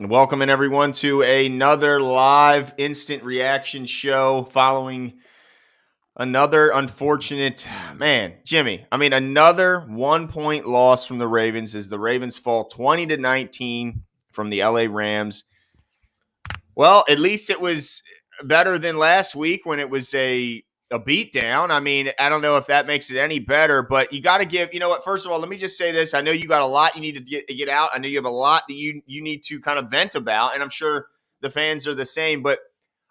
Welcoming everyone to another live instant reaction show following another unfortunate Jimmy. Another 1 point loss from the Ravens as the Ravens fall 20-19 from the LA Rams. Well, at least it was better than last week when it was a beatdown. I don't know if that makes it any better, but you got to give, you know what, first of all, let me just say this. I know you got a lot you need to get out. I know you have a lot that you need to kind of vent about, and I'm sure the fans are the same, but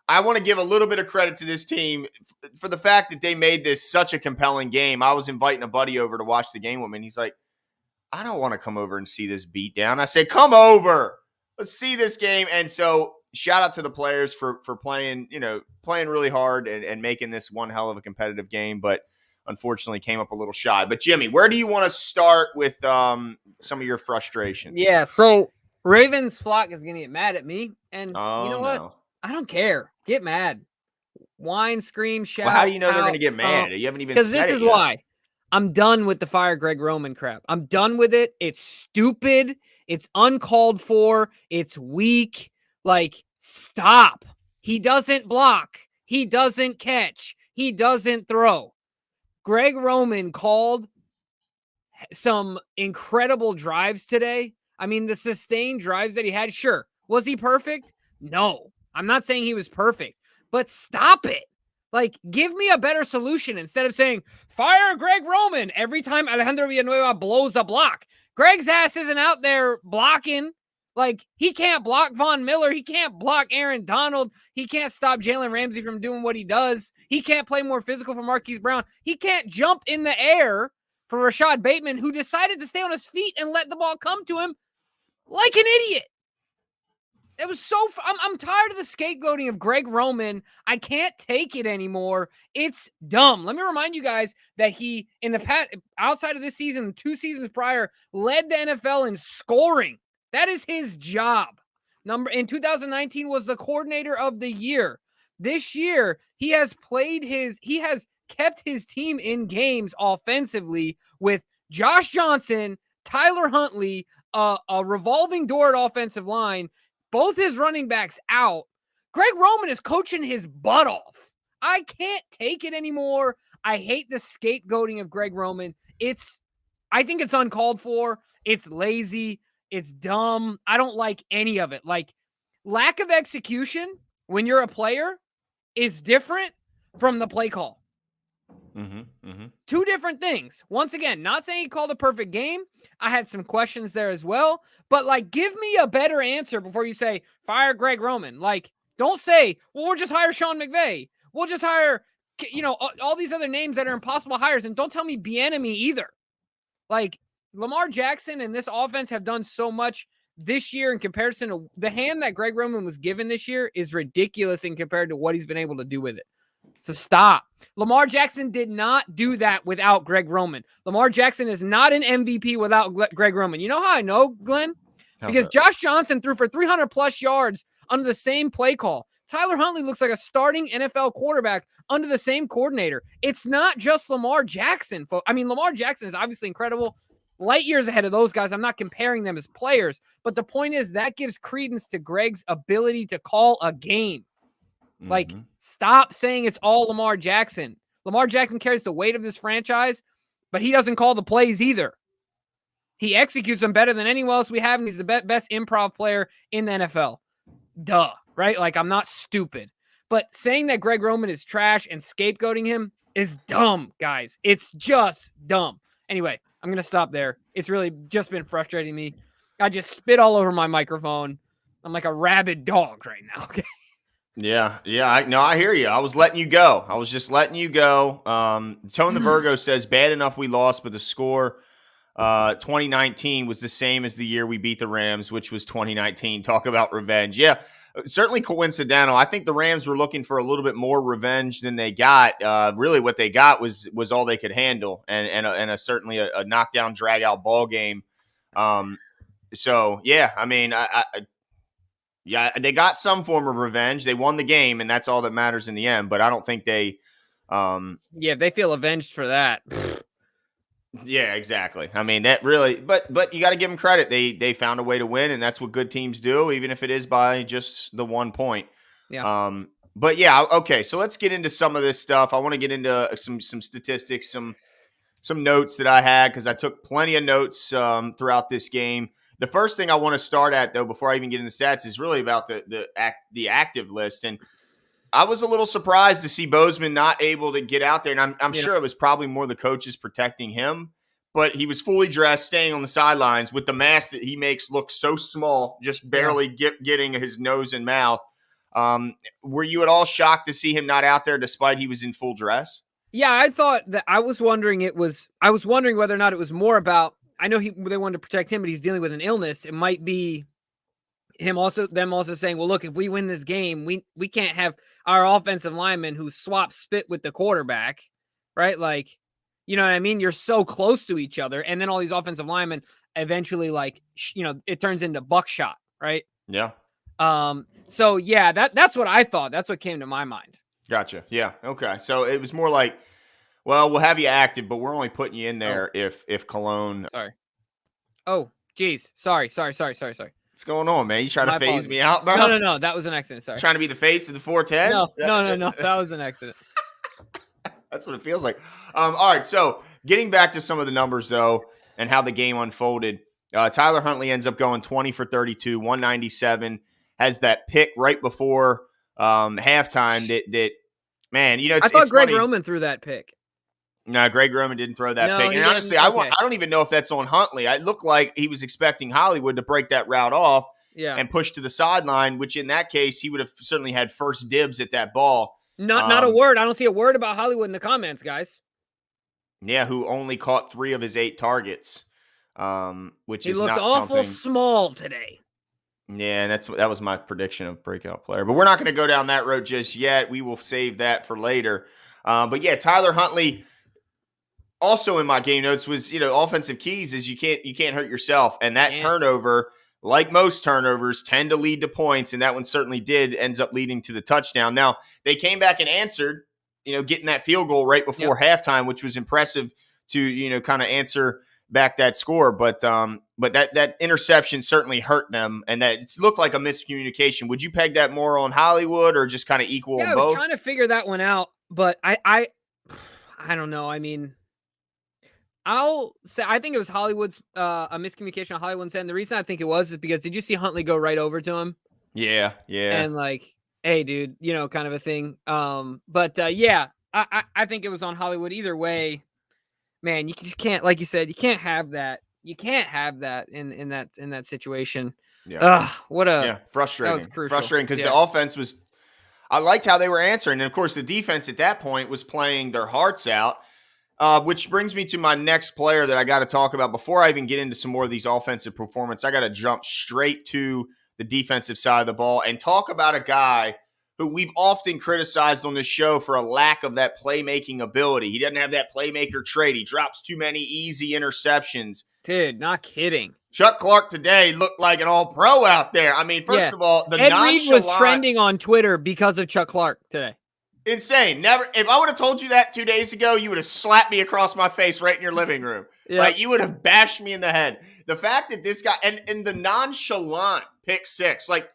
I want to give a little bit of credit to this team for the fact that they made this such a compelling game. I was inviting a buddy over to watch the game with me, and he's like, I don't want to come over and see this beatdown. I said, come over. Let's see this game. And so shout out to the players for playing, playing really hard and making this one hell of a competitive game, but unfortunately came up a little shy. But Jimmy, where do you want to start with some of your frustrations? Yeah, so Ravens flock is going to get mad at me. And you know what? No. I don't care. Get mad. Whine, scream, shout. Well, how do you know they're going to get mad? You haven't even said it yet. Because this is why. I'm done with the fire Greg Roman crap. I'm done with it. It's stupid. It's uncalled for. It's weak. Like, stop. He doesn't block. He doesn't catch. He doesn't throw. Greg Roman called some incredible drives today. The sustained drives that he had, sure. Was he perfect? No. I'm not saying he was perfect, but stop it. Like, give me a better solution instead of saying, fire Greg Roman every time Alejandro Villanueva blows a block. Greg's ass isn't out there blocking. Like, he can't block Von Miller. He can't block Aaron Donald. He can't stop Jalen Ramsey from doing what he does. He can't play more physical for Marquise Brown. He can't jump in the air for Rashad Bateman, who decided to stay on his feet and let the ball come to him like an idiot. It was so I'm tired of the scapegoating of Greg Roman. I can't take it anymore. It's dumb. Let me remind you guys that he, in the past, outside of this season, 2 seasons prior, led the NFL in scoring. That is his job. In 2019 was the coordinator of the year. This year, he has kept his team in games offensively with Josh Johnson, Tyler Huntley, a revolving door at offensive line, both his running backs out. Greg Roman is coaching his butt off. I can't take it anymore. I hate the scapegoating of Greg Roman. I think it's uncalled for. It's lazy. It's dumb. I don't like any of it. Like, lack of execution when you're a player is different from the play call. Two different things. Once again, not saying he called a perfect game. I had some questions there as well. But, like, give me a better answer before you say, fire Greg Roman. Like, don't say, well, we'll just hire Sean McVay. We'll just hire, all these other names that are impossible hires. And don't tell me Bieniemy either. Like, Lamar Jackson and this offense have done so much this year in comparison to the hand that Greg Roman was given this year is ridiculous in compared to what he's been able to do with it. So stop. Lamar Jackson did not do that without Greg Roman. Lamar Jackson is not an MVP without Greg Roman. You know how I know, Glenn? Because Josh Johnson threw for 300-plus yards under the same play call. Tyler Huntley looks like a starting NFL quarterback under the same coordinator. It's not just Lamar Jackson. Lamar Jackson is obviously incredible. Light years ahead of those guys. I'm not comparing them as players. But the point is that gives credence to Greg's ability to call a game. Like, stop saying it's all Lamar Jackson. Lamar Jackson carries the weight of this franchise, but he doesn't call the plays either. He executes them better than anyone else we have, and he's the best improv player in the NFL. Duh, right? Like, I'm not stupid. But saying that Greg Roman is trash and scapegoating him is dumb, guys. It's just dumb. Anyway, I'm going to stop there. It's really just been frustrating me. I just spit all over my microphone. I'm like a rabid dog right now, okay? Yeah. I hear you. I was letting you go. I was just letting you go. Tone the Virgo says, bad enough we lost, but the score 2019 was the same as the year we beat the Rams, which was 2019. Talk about revenge. Yeah, certainly coincidental. I think the Rams were looking for a little bit more revenge than they got. Really what they got was all they could handle and certainly a knockdown, drag-out ball game. So, yeah, Yeah, they got some form of revenge. They won the game, and that's all that matters in the end. But I don't think they if they feel avenged for that. Yeah, exactly. I mean, that really, but you got to give them credit. They found a way to win, and that's what good teams do, even if it is by just the 1 point. Yeah. But yeah, okay. So let's get into some of this stuff. I want to get into some statistics, some notes that I had because I took plenty of notes throughout this game. The first thing I want to start at, though, before I even get into stats, is really about the active list. And I was a little surprised to see Bozeman not able to get out there, and I'm Yeah. sure it was probably more the coaches protecting him. But he was fully dressed, staying on the sidelines with the mask that he makes look so small, just barely getting his nose and mouth. Were you at all shocked to see him not out there despite he was in full dress? Yeah, I thought that I was wondering whether or not it was more about, I know they wanted to protect him, but he's dealing with an illness. It might be them also saying, well, look, if we win this game, we can't have our offensive lineman who swaps spit with the quarterback, right? Like, you know what I mean? You're so close to each other. And then all these offensive linemen eventually, like, it turns into buckshot, right? Yeah. So yeah, that's what I thought. That's what came to my mind. Gotcha. Yeah. Okay. So it was more like, well, we'll have you active, but we're only putting you in there if Cologne. Sorry. Oh, geez. Sorry. What's going on, man? You trying to phase me out, bro? No. That was an accident. Sorry. Trying to be the face of the 410? No. That was an accident. That's what it feels like. All right. So getting back to some of the numbers, though, and how the game unfolded, Tyler Huntley ends up going 20 for 32, 197, has that pick right before halftime that man, I thought Greg Roman threw that pick. No, Greg Roman didn't throw that pick. And honestly, I don't even know if that's on Huntley. It looked like he was expecting Hollywood to break that route off and push to the sideline, which in that case, he would have certainly had first dibs at that ball. Not a word. I don't see a word about Hollywood in the comments, guys. Yeah, who only caught 3 of his 8 targets, which he is looked not awful something. Small today. Yeah, and that was my prediction of breakout player. But we're not going to go down that road just yet. We will save that for later. But yeah, Tyler Huntley. Also in my game notes was, offensive keys is you can't hurt yourself. And that turnover, like most turnovers, tend to lead to points. And that one certainly ends up leading to the touchdown. Now, they came back and answered, getting that field goal right before halftime, which was impressive to, kind of answer back that score. But that interception certainly hurt them. And that it looked like a miscommunication. Would you peg that more on Hollywood or just kind of equal on both? I was trying to figure that one out. But I don't know. I mean, I'll say I think it was Hollywood's a miscommunication on Hollywood's end. The reason I think it was is because did you see Huntley go right over to him? Yeah. And like, hey, dude, kind of a thing. Yeah, I think it was on Hollywood. Either way, man, you just can't, like you said, you can't have that. You can't have that in that situation. Yeah. Frustrating. That was frustrating because the offense was. I liked how they were answering, and of course, the defense at that point was playing their hearts out. Which brings me to my next player that I got to talk about. Before I even get into some more of these offensive performance, I got to jump straight to the defensive side of the ball and talk about a guy who we've often criticized on this show for a lack of that playmaking ability. He doesn't have that playmaker trait. He drops too many easy interceptions. Dude, not kidding. Chuck Clark today looked like an all-pro out there. I mean, first of all, Ed Reed was trending on Twitter because of Chuck Clark today. Insane. Never. If I would have told you that 2 days ago, you would have slapped me across my face right in your living room. Yep. Like you would have bashed me in the head. The fact that this guy and the nonchalant pick 6, like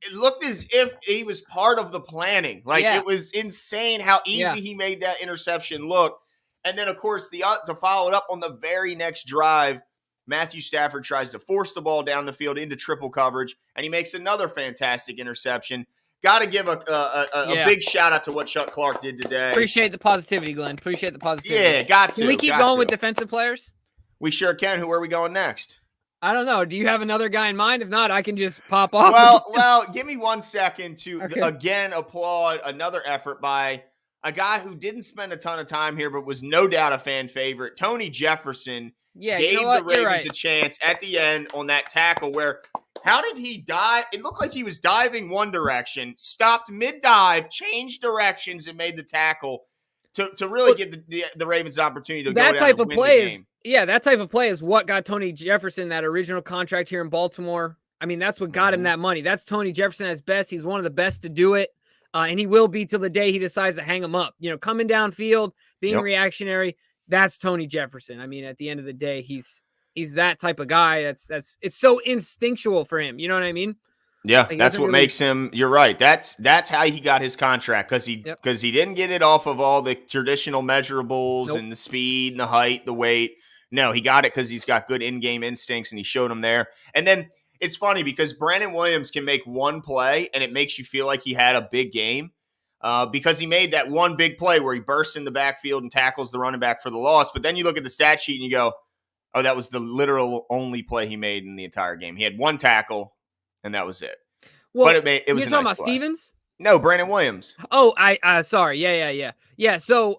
it looked as if he was part of the planning. Like it was insane how easy he made that interception look. And then of course to follow it up on the very next drive, Matthew Stafford tries to force the ball down the field into triple coverage, and he makes another fantastic interception. Got to give a big shout out to what Chuck Clark did today. Appreciate the positivity, Glenn. Appreciate the positivity. Yeah, got to. Can we keep going with defensive players? We sure can. Where are we going next? I don't know. Do you have another guy in mind? If not, I can just pop off. Well, give me 1 second to again applaud another effort by a guy who didn't spend a ton of time here, but was no doubt a fan favorite. Tony Jefferson gave the Ravens a chance at the end on that tackle where – how did he dive? It looked like he was diving one direction, stopped mid-dive, changed directions, and made the tackle to really give the Ravens an opportunity to go down and win the game. That type of play is what got Tony Jefferson that original contract here in Baltimore. I mean, that's what got him that money. That's Tony Jefferson at his best. He's one of the best to do it, and he will be till the day he decides to hang him up. Coming downfield, being reactionary, that's Tony Jefferson. I mean, at the end of the day, he's that type of guy. It's so instinctual for him. You know what I mean? Yeah, Like, that's what makes him. You're right. That's how he got his contract, because Yep. he didn't get it off of all the traditional measurables Nope. and the speed and the height, the weight. No, he got it because he's got good in-game instincts, and he showed them there. And then it's funny because Brandon Williams can make one play and it makes you feel like he had a big game, because he made that one big play where he bursts in the backfield and tackles the running back for the loss. But then you look at the stat sheet and you go, oh, that was the literal only play he made in the entire game. He had one tackle, and that was it. Well, But it was you're a talking nice about play. Stevens? No, Brandon Williams. Oh, sorry. Yeah. So,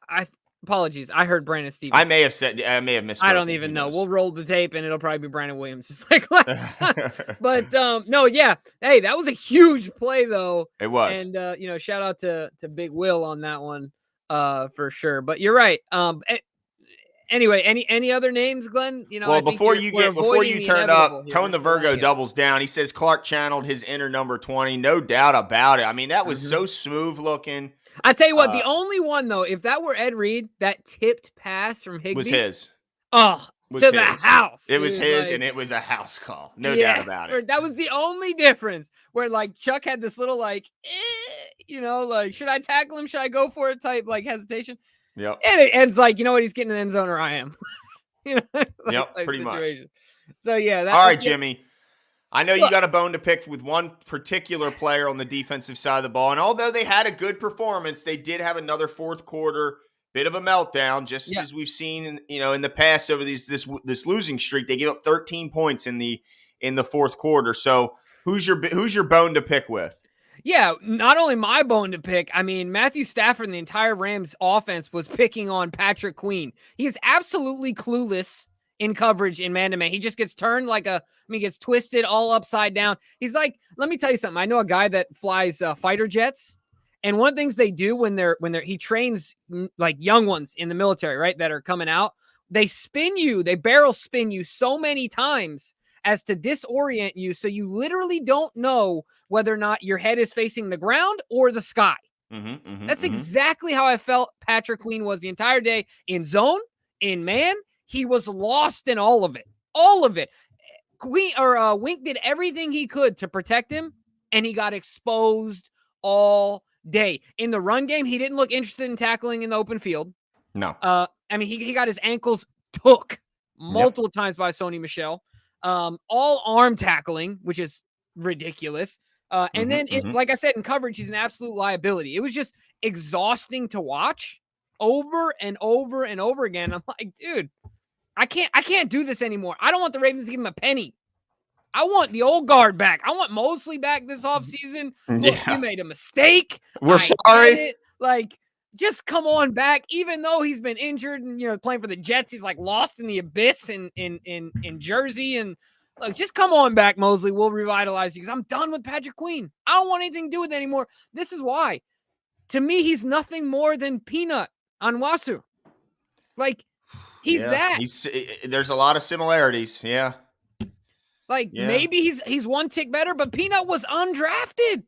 I apologies. I heard Brandon Stevens. I may have missed. I don't even know. We'll roll the tape and it'll probably be Brandon Williams, just like last time. But no, yeah. Hey, that was a huge play though. It was. And shout out to Big Will on that one, for sure. But you're right. Anyway, any other names, Glenn? Well, before you turn up, Tone the Virgo doubles down. He says Clark channeled his inner number 20. No doubt about it. I mean, that was so smooth looking. I tell you what, the only one though, if that were Ed Reed, that tipped pass from Higbee was his. Oh, to the house. It was his, and it was a house call. No doubt about it. That was the only difference, where like Chuck had this little like, like, should I tackle him? Should I go for it? Type like hesitation. Yep. And it ends like, you know what? He's getting in the end zone, or I am. Yep, pretty much. So yeah. All right, Jimmy. I know you got a bone to pick with one particular player on the defensive side of the ball, and although they had a good performance, they did have another fourth quarter bit of a meltdown, just as we've seen, in the past over this losing streak. They gave up 13 points in the fourth quarter. So who's your bone to pick with? Yeah, not only my bone to pick, I mean, Matthew Stafford and the entire Rams offense was picking on Patrick Queen. He is absolutely clueless in coverage in man-to-man. He just gets turned gets twisted all upside down. He's like, let me tell you something. I know a guy that flies fighter jets, and one of the things they do when he trains like young ones in the military, right, that are coming out, they barrel spin you so many times as to disorient you, so you literally don't know whether or not your head is facing the ground or the sky. That's exactly how I felt Patrick Queen was the entire day. In zone, in man, he was lost in all of it. All of it. Wink did everything he could to protect him, and he got exposed all day. In the run game, he didn't look interested in tackling in the open field. No. I mean, he got his ankles took multiple times by Sony Michel. All arm tackling, which is ridiculous. And then, like I said, in coverage, he's an absolute liability. It was just exhausting to watch over and over and over again. I'm like, dude, I can't do this anymore. I don't want the Ravens to give him a penny. I want the old guard back. I want Mosley back this offseason. Look, you made a mistake. We're sorry. Like, just come on back. Even though he's been injured and playing for the Jets, he's like lost in the abyss in Jersey. And look, just come on back, Mosley. We'll revitalize you, because I'm done with Patrick Queen. I don't want anything to do with it anymore. This is why. To me, he's nothing more than Peanut on Wasu. Like, he's that. There's a lot of similarities. Yeah. Like, maybe he's one tick better, but Peanut was undrafted.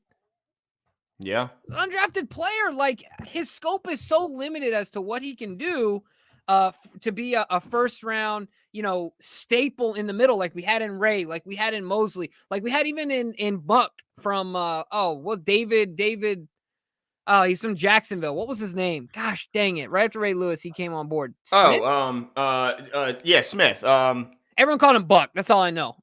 Yeah. Undrafted player. Like, his scope is so limited as to what he can do to be a first round, staple in the middle, like we had in Ray, like we had in Mosley, like we had even in Buck from David. He's from Jacksonville. What was his name? Gosh dang it. Right after Ray Lewis, he came on board. Smith? Smith. Everyone called him Buck. That's all I know.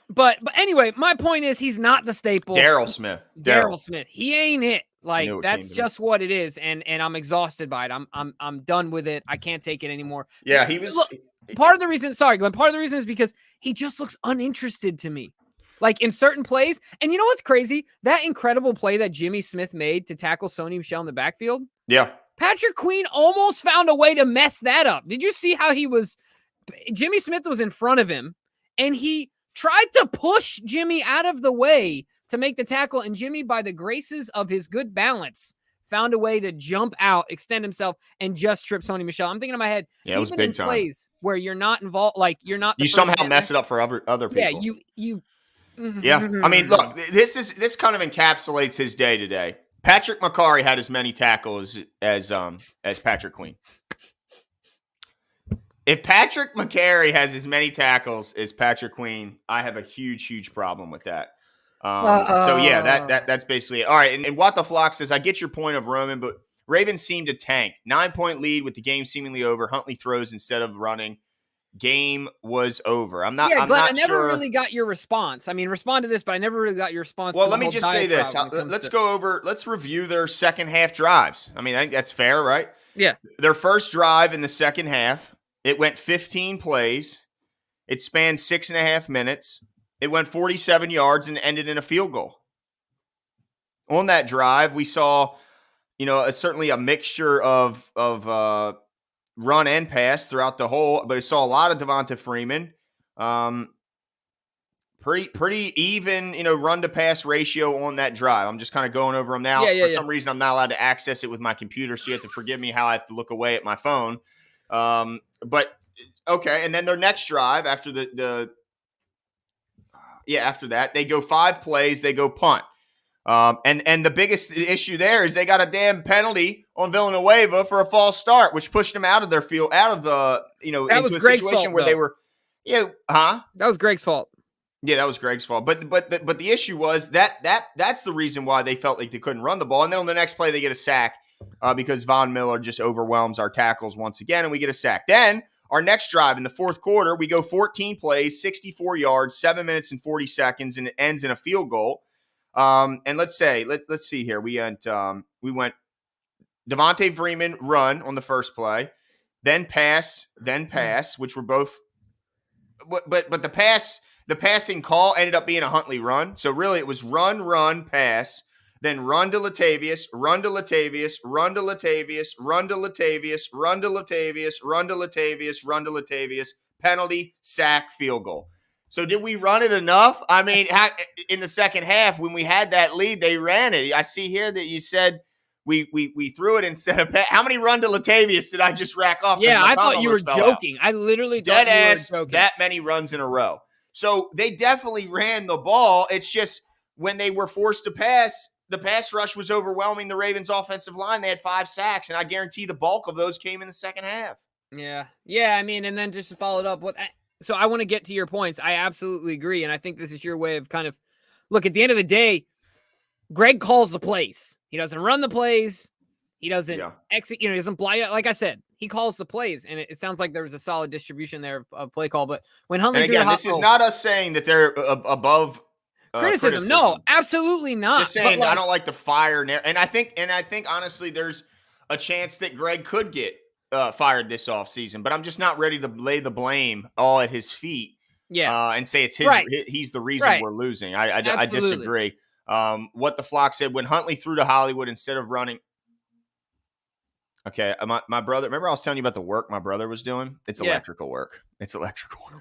But anyway, my point is he's not the staple. Daryl Smith. Daryl Smith. He ain't it. Like, that's just what it is, and I'm exhausted by it. I'm done with it. I can't take it anymore. Yeah, he was. Look, part of the reason, sorry, Glenn. Part of the reason is because he just looks uninterested to me. Like, in certain plays, and you know what's crazy? That incredible play that Jimmy Smith made to tackle Sony Michel in the backfield. Yeah. Patrick Queen almost found a way to mess that up. Did you see how Jimmy Smith was in front of him, and he tried to push Jimmy out of the way to make the tackle, and Jimmy, by the graces of his good balance, found a way to jump out, extend himself, and just trip Sony Michel. I'm thinking in my head, it was big time. Plays where you're not involved, like you're not. You somehow mess it up for other people. Yeah, you. Yeah, I mean, look, this kind of encapsulates his day today. Patrick McCarry had as many tackles as Patrick Queen. If Patrick McCary has as many tackles as Patrick Queen, I have a huge problem with that. So yeah, that's basically it. All right, and what the Flock says, I get your point of Roman, but Ravens seem to tank. 9-point lead with the game seemingly over. Huntley throws instead of running. Game was over. I'm Glenn, I not never sure. really got your response. I mean, respond to this, but I never really got your response. Well, let me just say this. Let's review their second half drives. I mean, I think that's fair, right? Yeah. Their first drive in the second half, it went 15 plays. It spanned 6.5 minutes. It went 47 yards and ended in a field goal. On that drive, we saw, certainly a mixture of run and pass throughout the whole, but I saw a lot of Devonta Freeman. Pretty even, run to pass ratio on that drive. I'm just kind of going over them now. For some reason, I'm not allowed to access it with my computer, so you have to forgive me how I have to look away at my phone. But okay, and then their next drive after after that, they go 5 plays, they go punt. And the biggest issue there is they got a damn penalty on Villanueva for a false start, which pushed them out of their field, out of the, into a situation where they were, That was Greg's fault. Yeah, that was Greg's fault. But the issue was that's the reason why they felt like they couldn't run the ball. And then on the next play, they get a sack because Von Miller just overwhelms our tackles once again, and we get a sack. Then our next drive in the fourth quarter, we go 14 plays, 64 yards, 7 minutes and 40 seconds, and it ends in a field goal. And let's see here. We went Devonta Freeman run on the first play, then pass, which were both. But the passing call ended up being a Huntley run. So really, it was run, pass, then run to Latavius, run to Latavius, run to Latavius, run to Latavius, run to Latavius, run to Latavius, run to Latavius, penalty, sack, field goal. So did we run it enough? I mean, in the second half, when we had that lead, they ran it. I see here that you said we threw it instead of how many run to Latavius did I just rack off? Yeah, I thought you were joking. I literally thought you were joking. That many runs in a row. So they definitely ran the ball. It's just when they were forced to pass, the pass rush was overwhelming the Ravens' offensive line. They had 5 sacks, and I guarantee the bulk of those came in the second half. Yeah. I mean, and then just to follow it up with, so I want to get to your points. I absolutely agree, and I think this is your way of kind of look. At the end of the day, Greg calls the plays. He doesn't run the plays. He doesn't execute. He doesn't blind. Like I said, he calls the plays, and it sounds like there was a solid distribution there of play call. But when Huntley, and again, this is not us saying that they're above criticism. No, absolutely not. Just saying, I don't like the fire. And I think honestly, there's a chance that Greg could get fired this offseason, but I'm just not ready to lay the blame all at his feet. And say it's his. Right. He's the reason we're losing. I disagree. What the Flock said when Huntley threw to Hollywood instead of running. Okay, my brother. Remember, I was telling you about the work my brother was doing. It's electrical work.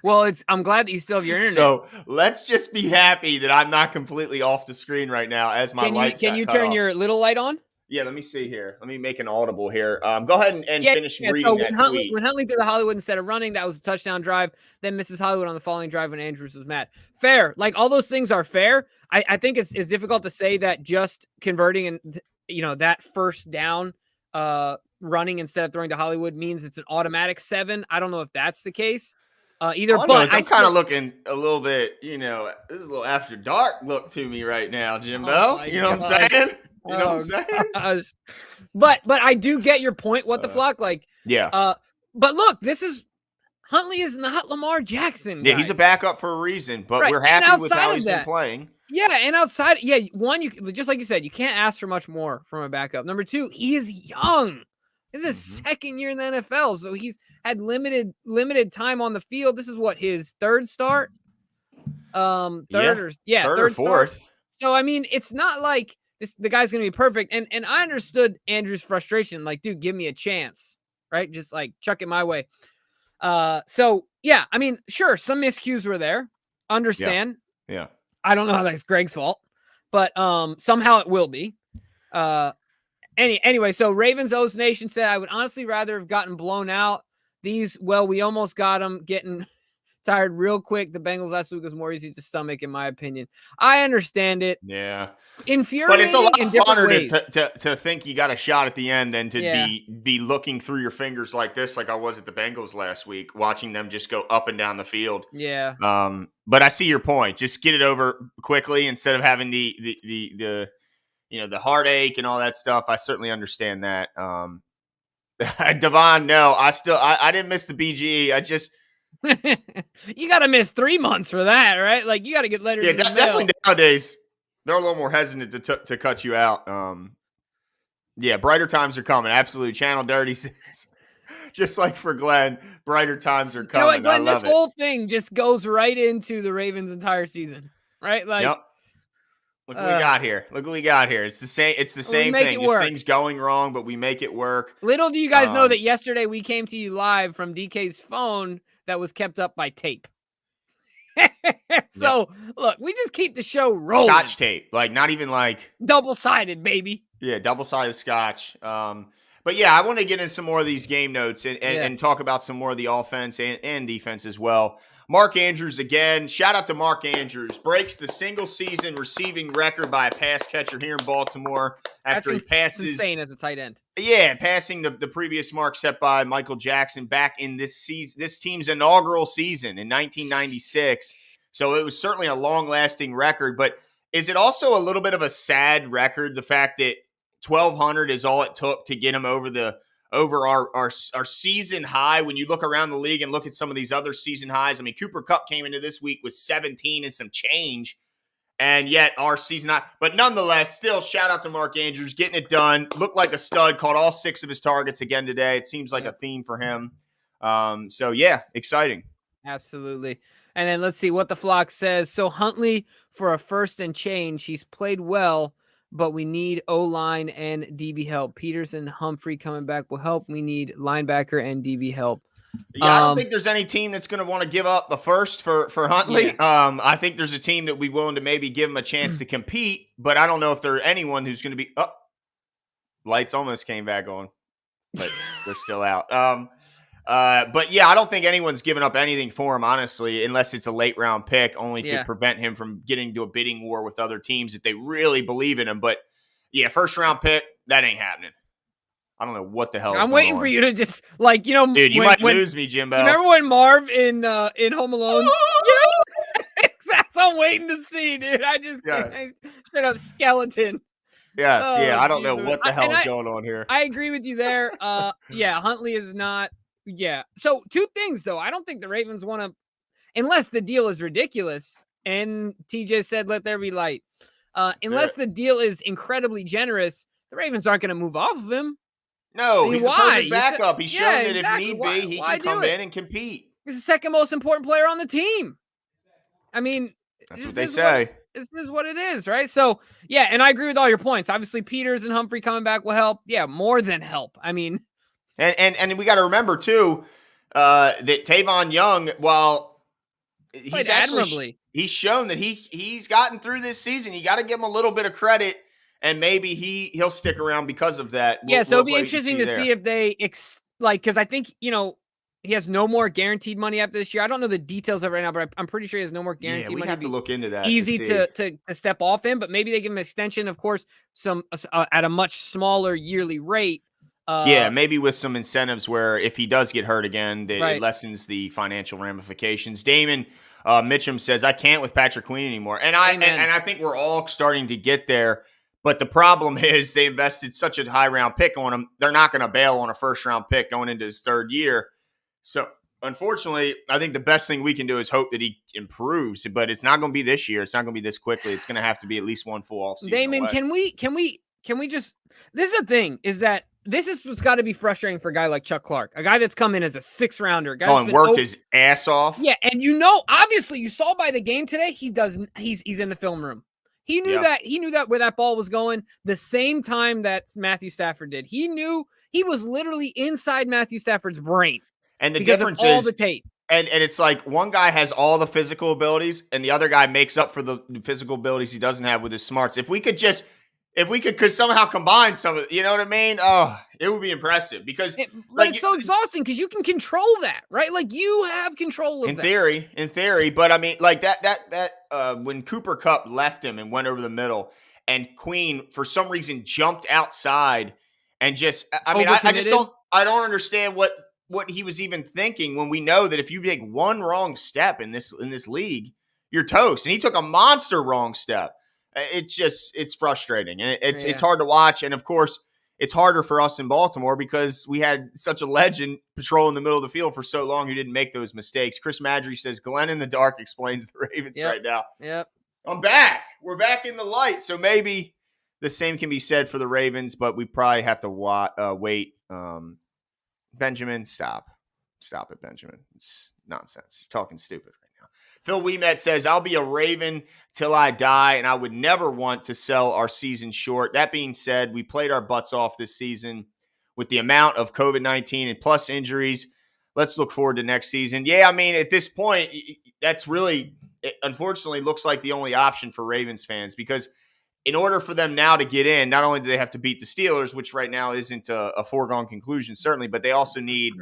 Well, I'm glad that you still have your internet. So let's just be happy that I'm not completely off the screen right now. As my lights. Can you turn your little light on? Yeah, let me see here. Let me make an audible here. Go ahead and finish reading so that tweet. When Huntley threw to Hollywood instead of running, that was a touchdown drive. Then misses Hollywood on the following drive when Andrews was mad. Fair. Like, all those things are fair. I think it's difficult to say that just converting and that first down running instead of throwing to Hollywood means it's an automatic 7. I don't know if that's the case. Either, but I'm kind of looking a little bit, this is a little after dark look to me right now, Jimbo. You know what I'm saying? You know what I'm saying? Gosh. But I do get your point. What the Flock? Like, yeah. But look, Huntley is not Lamar Jackson. Yeah, he's a backup for a reason, but we're happy with how he's been playing. Yeah, and outside, one, you just like you said, you can't ask for much more from a backup. Number 2, he is young. This is his second year in the NFL, so he's had limited time on the field. This is what, his third start? Third or fourth. Start. So I mean, it's not like the guy's gonna be perfect. And I understood Andrew's frustration. Like, dude, give me a chance, right? Just like chuck it my way. So yeah, I mean, sure, some miscues were there. Understand? Yeah. I don't know how that's Greg's fault, but somehow it will be. Anyway, so Ravens O's Nation said, I would honestly rather have gotten blown out. We almost got them getting tired real quick. The Bengals last week was more easy to stomach, in my opinion. I understand it. Yeah. But it's a Infuriating lot in different funner ways. to think you got a shot at the end than to Yeah. be looking through your fingers like this, like I was at the Bengals last week, watching them just go up and down the field. Yeah. But I see your point. Just get it over quickly instead of having the the heartache and all that stuff. I certainly understand that. Devon, no, I didn't miss the BGE. I just You got to miss 3 months for that, right? Like, you got to get letters in the mail. definitely nowadays they're a little more hesitant to cut you out. Yeah, brighter times are coming. Absolutely. Channel Dirty says, just like for Glenn, brighter times are You know coming. what, Glenn? I This love it. whole thing just goes right into the Ravens' entire season, right? Like, Yep. Look what we got here. Look what we got here. It's the same. It's the same make thing. it Just work. things going wrong, but we make it work. Little do you guys know that yesterday we came to you live from DK's phone that was kept up by tape. So, look, we just keep the show rolling. Scotch tape, like not even like double-sided, baby. Yeah, double-sided scotch. But yeah, I want to get in some more of these game notes and talk about some more of the offense and defense as well. Mark Andrews again. Shout out to Mark Andrews. Breaks the single-season receiving record by a pass catcher here in Baltimore after he passes. Insane as a tight end. Yeah, passing the previous mark set by Michael Jackson back in this team's inaugural season in 1996. So it was certainly a long-lasting record. But is it also a little bit of a sad record, the fact that 1,200 is all it took to get him over our season high? When you look around the league and look at some of these other season highs, I mean, Cooper Kupp came into this week with 17 and some change, and yet our season high. But nonetheless, still shout out to Mark Andrews getting it done. Looked like a stud. Caught all 6 of his targets again today. It seems like a theme for him. So yeah, exciting. Absolutely. And then let's see what the flock says. So Huntley for a first and change. He's played well, but we need O-line and DB help. Peters and Humphrey coming back will help. We need linebacker and DB help. Yeah, I don't think there's any team that's going to want to give up the first for Huntley. Yeah. I think there's a team that we willing to maybe give him a chance to compete, but I don't know if there's anyone who's going to be lights almost came back on, but they're still out. But yeah, I don't think anyone's giving up anything for him, honestly, unless it's a late round pick, only to prevent him from getting into a bidding war with other teams if they really believe in him. But yeah, first round pick, that ain't happening. I don't know what the hell. I'm waiting for you to just dude, you might lose me, Jimbo. Remember when Marv in Home Alone? That's what I'm waiting to see, dude. I just straight up skeleton. Yes, I don't know what the hell is going on here. I agree with you there. Huntley is not. Yeah. So 2 things though. I don't think the Ravens want to, unless the deal is ridiculous. And TJ said, "Let there be light." Unless the deal is incredibly generous, the Ravens aren't going to move off of him. No, he's a perfect backup. He's shown that if need be, he can come in and compete. He's the second most important player on the team. I mean, that's what they say. This is what it is, right? So, yeah, and I agree with all your points. Obviously, Peters and Humphrey coming back will help. Yeah, more than help. I mean, and we got to remember too that Tavon Young, while he's admirably, he's shown that he's gotten through this season. You got to give him a little bit of credit. And maybe he'll stick around because of that. So it'll be interesting to see if they because I think he has no more guaranteed money after this year. I don't know the details of it right now, but I'm pretty sure he has no more guaranteed money. We have to look into that. Easy to step off in, but maybe they give him an extension, of course, some at a much smaller yearly rate. Maybe with some incentives where if he does get hurt again, it lessens the financial ramifications. Damon Mitchum says, "I can't with Patrick Queen anymore," and I think we're all starting to get there. But the problem is they invested such a high round pick on him. They're not going to bail on a first round pick going into his 3rd year. So unfortunately, I think the best thing we can do is hope that he improves, but it's not going to be this year. It's not going to be this quickly. It's going to have to be at least one full offseason. Damon, can we just, this is the thing, is that this is what's got to be frustrating for a guy like Chuck Clark, a guy that's come in as a 6th rounder. And worked his ass off. Yeah. And obviously you saw by the game today, he's in the film room. He knew that where that ball was going the same time that Matthew Stafford did. He knew he was literally inside Matthew Stafford's brain. And the difference is all the tape. And it's like one guy has all the physical abilities and the other guy makes up for the physical abilities he doesn't have with his smarts. If we could just if we could somehow combine some of, you know what I mean? Oh, it would be impressive because but it's so exhausting because you can control that, right? Like you have control of in that. theory, but I mean, like when Cooper Kupp left him and went over the middle, and Queen for some reason jumped outside and just, I mean, I just don't understand what he was even thinking when we know that if you make one wrong step in this league, you're toast. And he took a monster wrong step. It's frustrating, and it's hard to watch. And of course, it's harder for us in Baltimore because we had such a legend patrolling the middle of the field for so long who didn't make those mistakes. Chris Madry says Glenn in the dark explains the Ravens right now. Yep. I'm back. We're back in the light. So maybe the same can be said for the Ravens, but we probably have to wait. Benjamin, stop. Stop it, Benjamin. It's nonsense. You're talking stupid right now. Phil Ouimet says, I'll be a Raven till I die, and I would never want to sell our season short. That being said, we played our butts off this season with the amount of COVID-19 and plus injuries. Let's look forward to next season. Yeah, I mean, at this point, that's really, it unfortunately, looks like the only option for Ravens fans because in order for them now to get in, not only do they have to beat the Steelers, which right now isn't a foregone conclusion, certainly, but they also need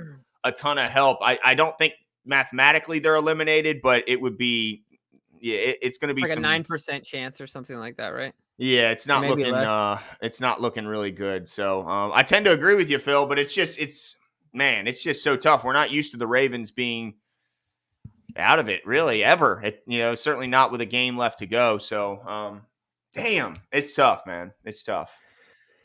a ton of help. I don't think mathematically they're eliminated, but it would be, it's going to be like some, a 9% chance or something like that, right? Yeah, it's not looking really good. So I tend to agree with you, Phil, but it's just so tough. We're not used to the Ravens being out of it really ever. Certainly not with a game left to go. So damn, it's tough, man. It's tough.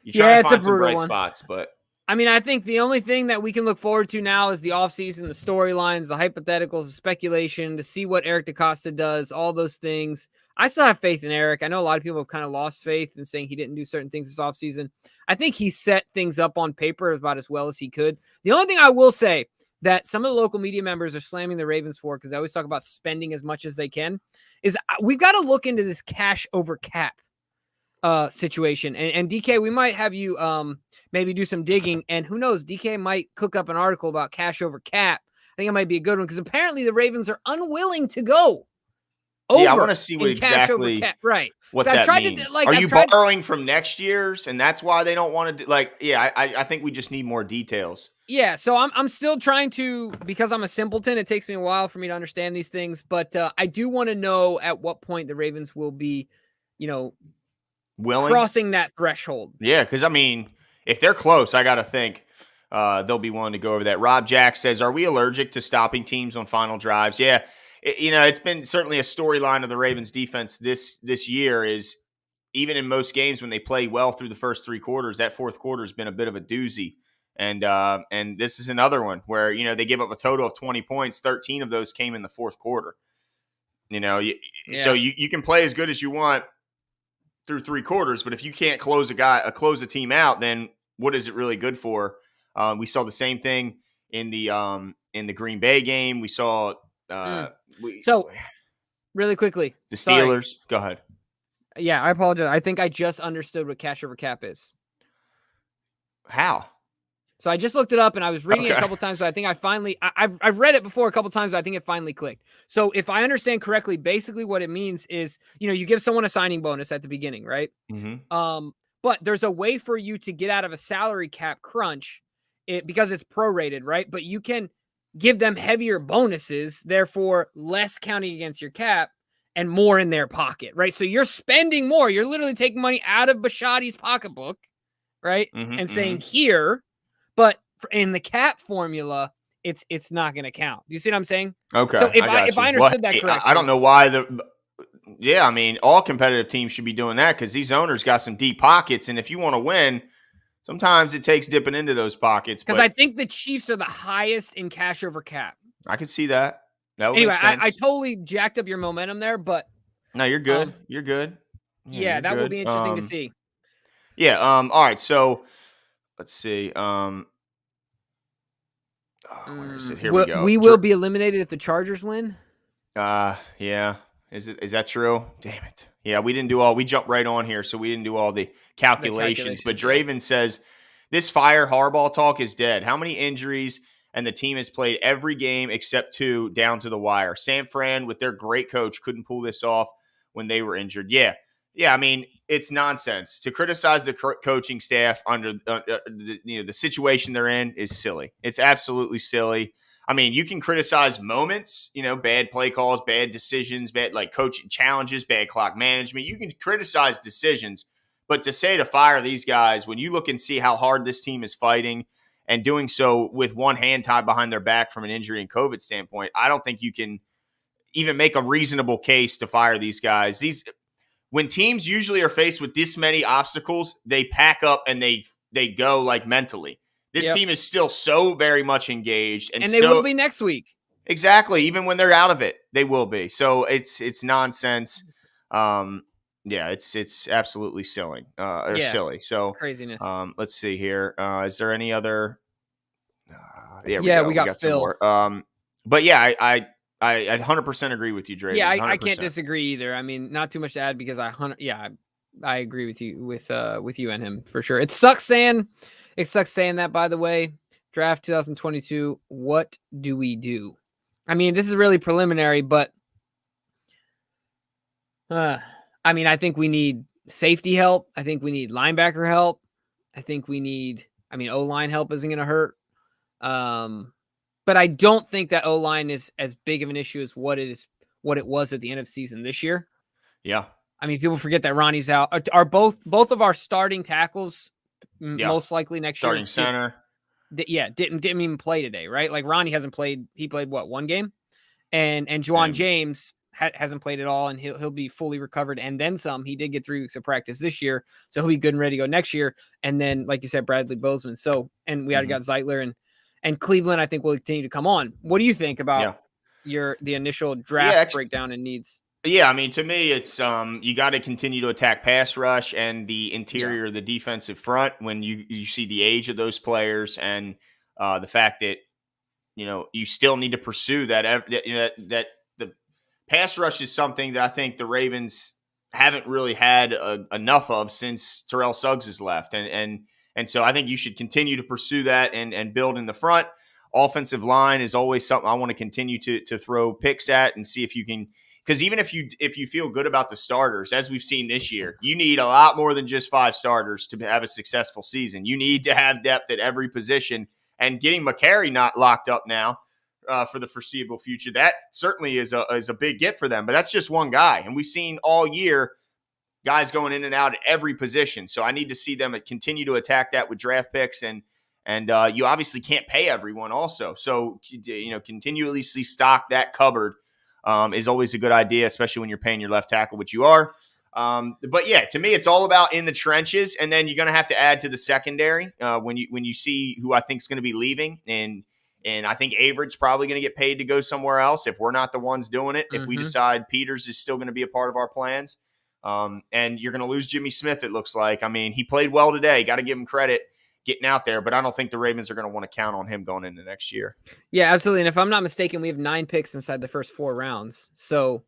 You try to find some bright spots, but I mean, I think the only thing that we can look forward to now is the offseason, the storylines, the hypotheticals, the speculation, to see what Eric DeCosta does, all those things. I still have faith in Eric. I know a lot of people have kind of lost faith in saying he didn't do certain things this offseason. I think he set things up on paper about as well as he could. The only thing I will say that some of the local media members are slamming the Ravens for, because they always talk about spending as much as they can, is we've got to look into this cash over cap situation. And DK, we might have you maybe do some digging, and who knows, DK might cook up an article about cash over cap. I think it might be a good one because apparently the Ravens are unwilling to go over. Yeah, I want to see what exactly cap. Right. What so that means. Are you borrowing from next year's, and that's why they don't want to do? I think we just need more details. Yeah, so I'm still trying to, because I'm a simpleton, it takes me a while for me to understand these things, but I do want to know at what point the Ravens will be, willing, crossing that threshold. Yeah, because I mean, if they're close, I got to think they'll be willing to go over that. Rob Jack says, "Are we allergic to stopping teams on final drives?" Yeah, it's been certainly a storyline of the Ravens defense this year. Is even in most games when they play well through the first three quarters, that fourth quarter has been a bit of a doozy. And this is another one where they give up a total of 20 points. 13 of those came in the fourth quarter. So you can play as good as you want through three quarters, but if you can't close a team out, then what is it really good for? We saw the same thing in the Green Bay game. We saw so really quickly, the Steelers. Sorry. Go ahead. Yeah, I apologize. I think I just understood what cash over cap is. How? So I just looked it up and I was reading it a couple times. So I think I've read it before a couple times, but I think it finally clicked. So if I understand correctly, basically what it means is, you give someone a signing bonus at the beginning, right? Mm-hmm. But there's a way for you to get out of a salary cap crunch because it's prorated, right? But you can give them heavier bonuses, therefore less counting against your cap and more in their pocket, right? So you're spending more. You're literally taking money out of Bashadi's pocketbook, right? Mm-hmm, and saying here. But in the cap formula, it's not going to count. You see what I'm saying? Okay. So if I understood that correctly, I don't know why I mean, all competitive teams should be doing that because these owners got some deep pockets, and if you want to win, sometimes it takes dipping into those pockets. Because I think the Chiefs are the highest in cash over cap. I can see that. That would anyway, make sense. I totally jacked up your momentum there, but no, you're good. You're good. Yeah, that will be interesting to see. Yeah. All right. So. Let's see. Where is it? Here we go. We will be eliminated if the Chargers win. Yeah. Is that true? Damn it. Yeah, we jumped right on here, so we didn't do all the calculations. But Draven says this fire Harbaugh talk is dead. How many injuries? And the team has played every game except 2 down to the wire. San Fran, with their great coach, couldn't pull this off when they were injured. Yeah. Yeah, I mean, it's nonsense to criticize the coaching staff under the situation they're in is silly. It's absolutely silly. I mean, you can criticize moments, bad play calls, bad decisions, bad like coaching challenges, bad clock management. You can criticize decisions, but to say to fire these guys when you look and see how hard this team is fighting and doing so with one hand tied behind their back from an injury and COVID standpoint, I don't think you can even make a reasonable case to fire these guys. When teams usually are faced with this many obstacles, they pack up and they go like mentally. This Yep. team is still so very much engaged, and they will be next week. Exactly, even when they're out of it, they will be. So it's nonsense. Yeah, it's absolutely silly. Silly. So craziness. let's see here. Is there any other? There we Yeah, go. we got some Phil. more. But yeah, I 100% agree with you, Dre. Yeah, I can't disagree either. I mean, not too much to add because I agree with you with you and him for sure. It sucks saying that, by the way. Draft 2022, what do we do? I mean, this is really preliminary, but I mean, I think we need safety help. I think we need linebacker help. I think we need, O-line help isn't going to hurt. But I don't think that O-line is as big of an issue as what it was at the end of the season this year. Yeah. I mean, people forget that Ronnie's out. Are both of our starting tackles most likely next year? Starting center. Didn't even play today, right? Like Ronnie hasn't played. He played what, one game, and Juwan James hasn't played at all, and he'll be fully recovered and then some. He did get 3 weeks of practice this year, so he'll be good and ready to go next year. And then, like you said, Bradley Bozeman. So, and we already got Zeitler and Cleveland. I think will continue to come on. What do you think about the initial draft breakdown and needs? Yeah, I mean, to me, it's you got to continue to attack pass rush and the interior of the defensive front when you see the age of those players and the fact that you still need to pursue that that the pass rush is something that I think the Ravens haven't really had enough of since Terrell Suggs has left, and so I think you should continue to pursue that and build in the front. Offensive line is always something I want to continue to throw picks at and see if you can. Because even if you feel good about the starters, as we've seen this year, you need a lot more than just 5 starters to have a successful season. You need to have depth at every position, and getting McCary not locked up now for the foreseeable future, that certainly is a big get for them. But that's just one guy, and we've seen all year guys going in and out at every position. So I need to see them continue to attack that with draft picks, and you obviously can't pay everyone also. So continuously stock that cupboard. Is always a good idea, especially when you're paying your left tackle, which you are. But yeah, to me, it's all about in the trenches, and then you're going to have to add to the secondary when you see who I think is going to be leaving, and I think Averett's probably going to get paid to go somewhere else if we're not the ones doing it. If we decide Peters is still going to be a part of our plans, and you're going to lose Jimmy Smith, it looks like. I mean, he played well today. Got to give him credit getting out there, but I don't think the Ravens are going to want to count on him going into next year. Yeah, absolutely. And if I'm not mistaken, we have 9 picks inside the first 4 rounds. So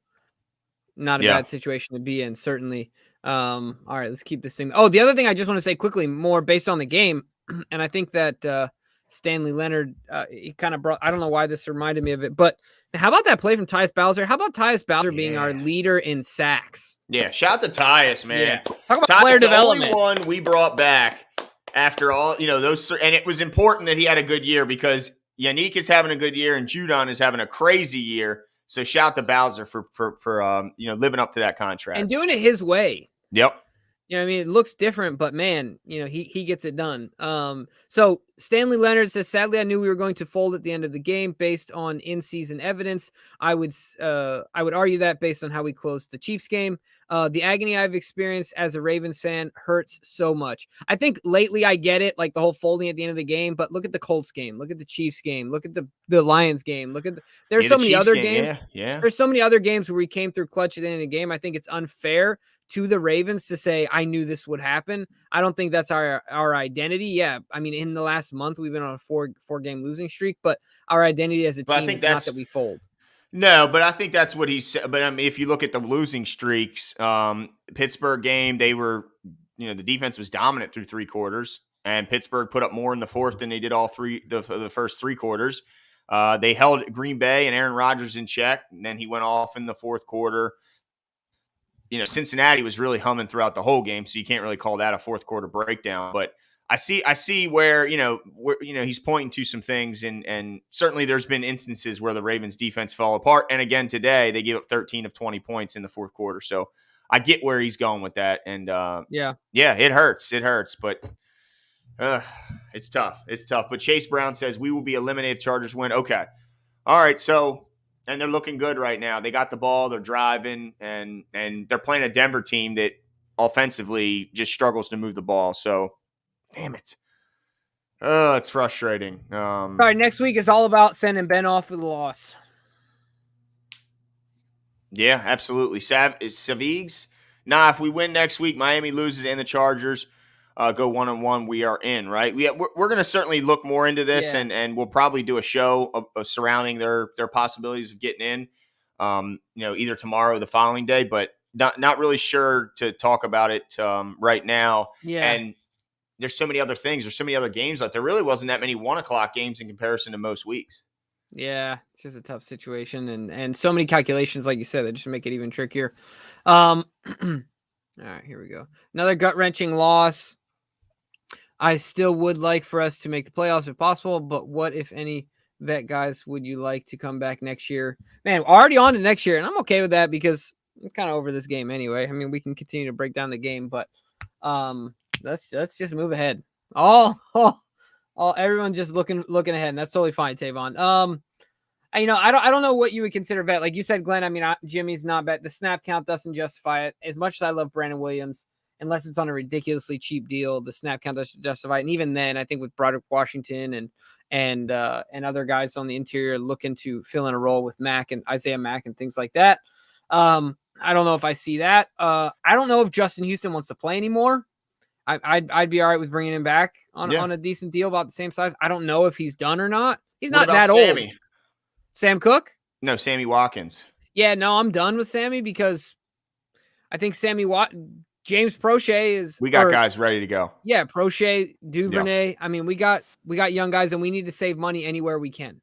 not a bad situation to be in, certainly. All right, let's keep this thing. Oh, the other thing I just want to say quickly, more based on the game, and I think that Stanley Leonard, he kind of brought, I don't know why this reminded me of it, but how about that play from Tyus Bowser? How about Tyus Bowser being our leader in sacks? Yeah, shout out to Tyus, man. Yeah. Talk about player development. The only one we brought back after all, those, and it was important that he had a good year because Yannick is having a good year and Judon is having a crazy year. So shout out to Bowser for living up to that contract and doing it his way. Yep. I mean, it looks different, but man, he gets it done. So Stanley Leonard says, sadly, I knew we were going to fold at the end of the game based on in-season evidence. I would argue that based on how we closed the Chiefs game. The agony I've experienced as a Ravens fan hurts so much. I think lately I get it, like the whole folding at the end of the game, but look at the Colts game, look at the Chiefs game, look at the Lions game, there's so many other games. Yeah. There's so many other games where we came through clutch at the end of the game. I think it's unfair to the Ravens to say, I knew this would happen. I don't think that's our identity. Yeah. I mean, in the last month, we've been on a four game losing streak, but our identity as a team is not that we fold. No, but I think that's what he said. But I mean, if you look at the losing streaks, Pittsburgh game, they were, the defense was dominant through 3 quarters, and Pittsburgh put up more in the fourth than they did all the first 3 quarters. They held Green Bay and Aaron Rodgers in check, and then he went off in the fourth quarter. Cincinnati was really humming throughout the whole game, so you can't really call that a fourth quarter breakdown. But I see where he's pointing to some things, and certainly there's been instances where the Ravens defense fell apart. And again today, they gave up 13 of 20 points in the fourth quarter. So I get where he's going with that, and Yeah. it hurts, but it's tough. It's tough. But Chase Brown says we will be eliminated if Chargers win. Okay, all right, so and they're looking good right now. They got the ball, they're driving, and they're playing a Denver team that offensively just struggles to move the ball. So, damn it. Oh, it's frustrating. All right, next week is all about sending Ben off with a loss. Yeah, absolutely. Savigs? Nah, if we win next week, Miami loses and the Chargers go 1-1, we are in, right? We're going to certainly look more into this, Yeah. and we'll probably do a show surrounding their possibilities of getting in, either tomorrow or the following day, but not really sure to talk about it right now. Yeah. And there's so many other things. There's so many other games left. There really wasn't that many 1:00 games in comparison to most weeks. Yeah, it's just a tough situation, and so many calculations, like you said, that just make it even trickier. All right, here we go. Another gut-wrenching loss. I still would like for us to make the playoffs if possible, but what, if any, vet guys would you like to come back next year? Man, already on to next year, and I'm okay with that because I'm kind of over this game anyway. I mean, we can continue to break down the game, but let's just move ahead. Everyone just looking ahead, and that's totally fine, Tavon. I don't know what you would consider vet. Like you said, Glenn, I mean, Jimmy's not vet. The snap count doesn't justify it. As much as I love Brandon Williams, unless it's on a ridiculously cheap deal, the snap count doesn't justify it. And even then, I think with Broderick Washington and other guys on the interior looking to fill in a role with Mack and Isaiah Mack and things like that, I don't know if I see that. I don't know if Justin Houston wants to play anymore. I'd be all right with bringing him back on a decent deal about the same size. I don't know if he's done or not. He's not that Sammy? old. Sam Cook? No, Sammy Watkins. Yeah, no, I'm done with Sammy because I think James Prochet is. We got guys ready to go. Yeah, Prochet, Duvernay. Yeah. I mean, we got young guys, and we need to save money anywhere we can.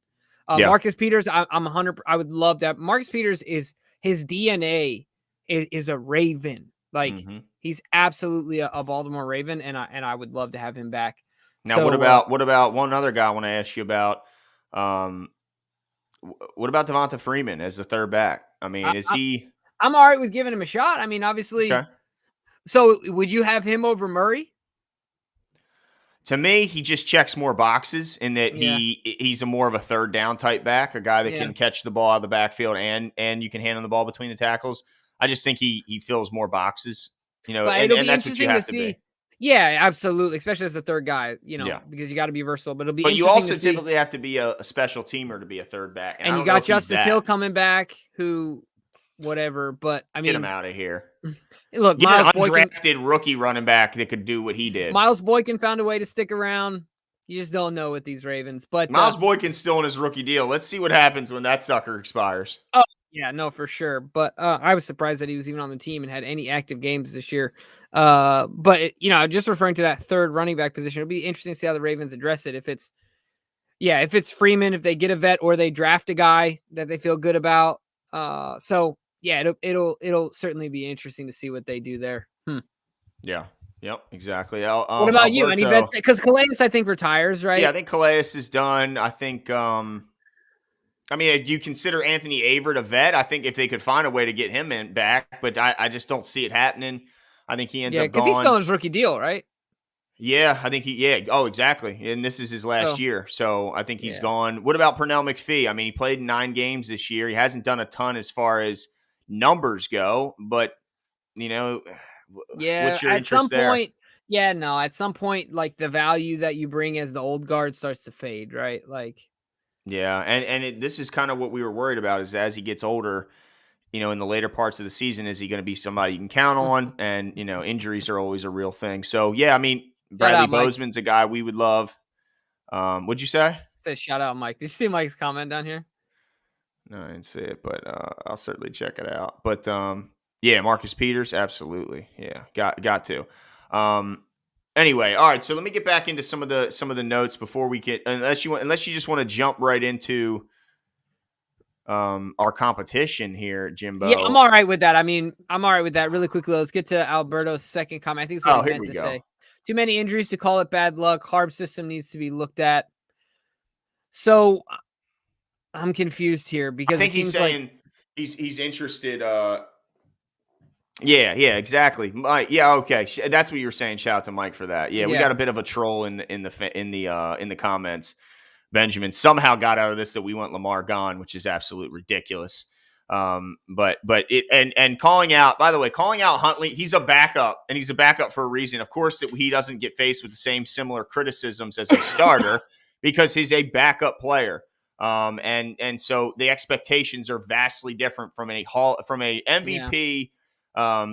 Marcus Peters, I'm 100. I would love that. Marcus Peters his DNA is a Raven. Like he's absolutely a Baltimore Raven, and I would love to have him back. Now, so, what about one other guy I want to ask you about? What about Devonta Freeman as the third back? I mean, is he? I'm all right with giving him a shot. I mean, obviously. Okay. So, would you have him over Murray? To me, he just checks more boxes in that he's a more of a third down type back, a guy that can catch the ball out of the backfield and you can hand him the ball between the tackles. I just think he fills more boxes, and that's what you have to be. Yeah, absolutely, especially as a third guy, because you got to be versatile. But it'll be. But you also typically have to be a special teamer to be a third back, and you got Justice Hill coming back, who, whatever. But I mean, get him out of here. Look, give an undrafted rookie running back that could do what he did. Miles Boykin found a way to stick around. You just don't know with these Ravens. But Miles Boykin's still in his rookie deal. Let's see what happens when that sucker expires. Oh. Yeah, no, for sure. But I was surprised that he was even on the team and had any active games this year. But just referring to that third running back position, it'll be interesting to see how the Ravens address it. If it's Freeman, if they get a vet or they draft a guy that they feel good about. So yeah, it'll certainly be interesting to see what they do there. Yeah. Yep, exactly. What about you? Any vets? Because Calais, I think, retires, right? Yeah, I think Calais is done. I think. I mean, do you consider Anthony Averett a vet? I think if they could find a way to get him back, but I just don't see it happening. I think he ends up going. Yeah, because he's still on his rookie deal, right? Yeah, I think Oh, exactly. And this is his last year, so I think he's gone. What about Pernell Mcphee? I mean, he played 9 games this year. He hasn't done a ton as far as numbers go, but what's your interest there? At some point, like the value that you bring as the old guard starts to fade, right? Like. Yeah, and this is kind of what we were worried about is as he gets older, in the later parts of the season, is he going to be somebody you can count on? And, injuries are always a real thing. So, yeah, I mean, Bradley Bozeman's a guy we would love. What'd you say? Say shout out, Mike. Did you see Mike's comment down here? No, I didn't see it, but I'll certainly check it out. But, yeah, Marcus Peters, absolutely. Yeah, got to. Anyway, all right. So let me get back into some of the notes before we get. Unless you just want to jump right into our competition here, Yeah, I'm Jimbo. all right with that. I mean, I'm all right with that. Really quickly, let's get to Alberto's second comment. I think it's what Oh, he here meant we to go. say. Too many injuries to call it bad luck. Harb system needs to be looked at. So I'm confused here I because it think he's seems like saying he's interested. Yeah, exactly. Mike, yeah, okay. That's what you were saying. Shout out to Mike for that. Yeah, we got yeah, a bit of a troll in the comments. Benjamin somehow got out of this that we want Lamar gone, which is absolute ridiculous. But it and calling out, by the way, calling out Huntley, he's a backup, and he's a backup for a reason. Of course, that he doesn't get faced with the same similar criticisms as a starter because he's a backup player. And so the expectations are vastly different from a yeah, MVP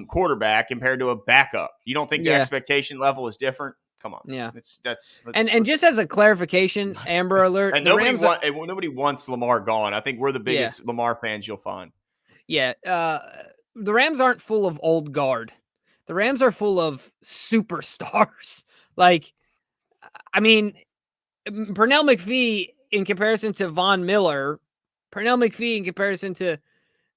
quarterback compared to a backup. You don't think the yeah, expectation level is different? Come on, yeah. that's And just as a clarification, Amber Alert, and the Rams are nobody wants Lamar gone. I think we're the yeah, biggest Lamar fans you'll find. yeah. The Rams aren't full of old guard. The Rams are full of superstars. Like, I mean, Pernell Mcphee in comparison to Von Miller, Pernell Mcphee in comparison to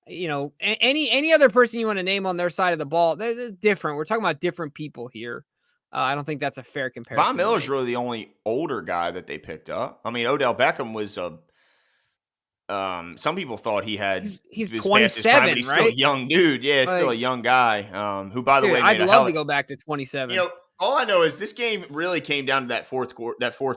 any other person you want to name on their side of the ball, they're different. We're talking about different people here. I don't think that's a fair Von comparison to Miller's make. really the only older guy that they picked up. I mean, Odell Beckham was a. Some people thought He's he was past his prime, but 27, he's still a right? young dude. Yeah, still a Like, young guy. Who, by the dude, way, I'd made a love hell. to go back to You 27. know, all I know is this game really came down to that fourth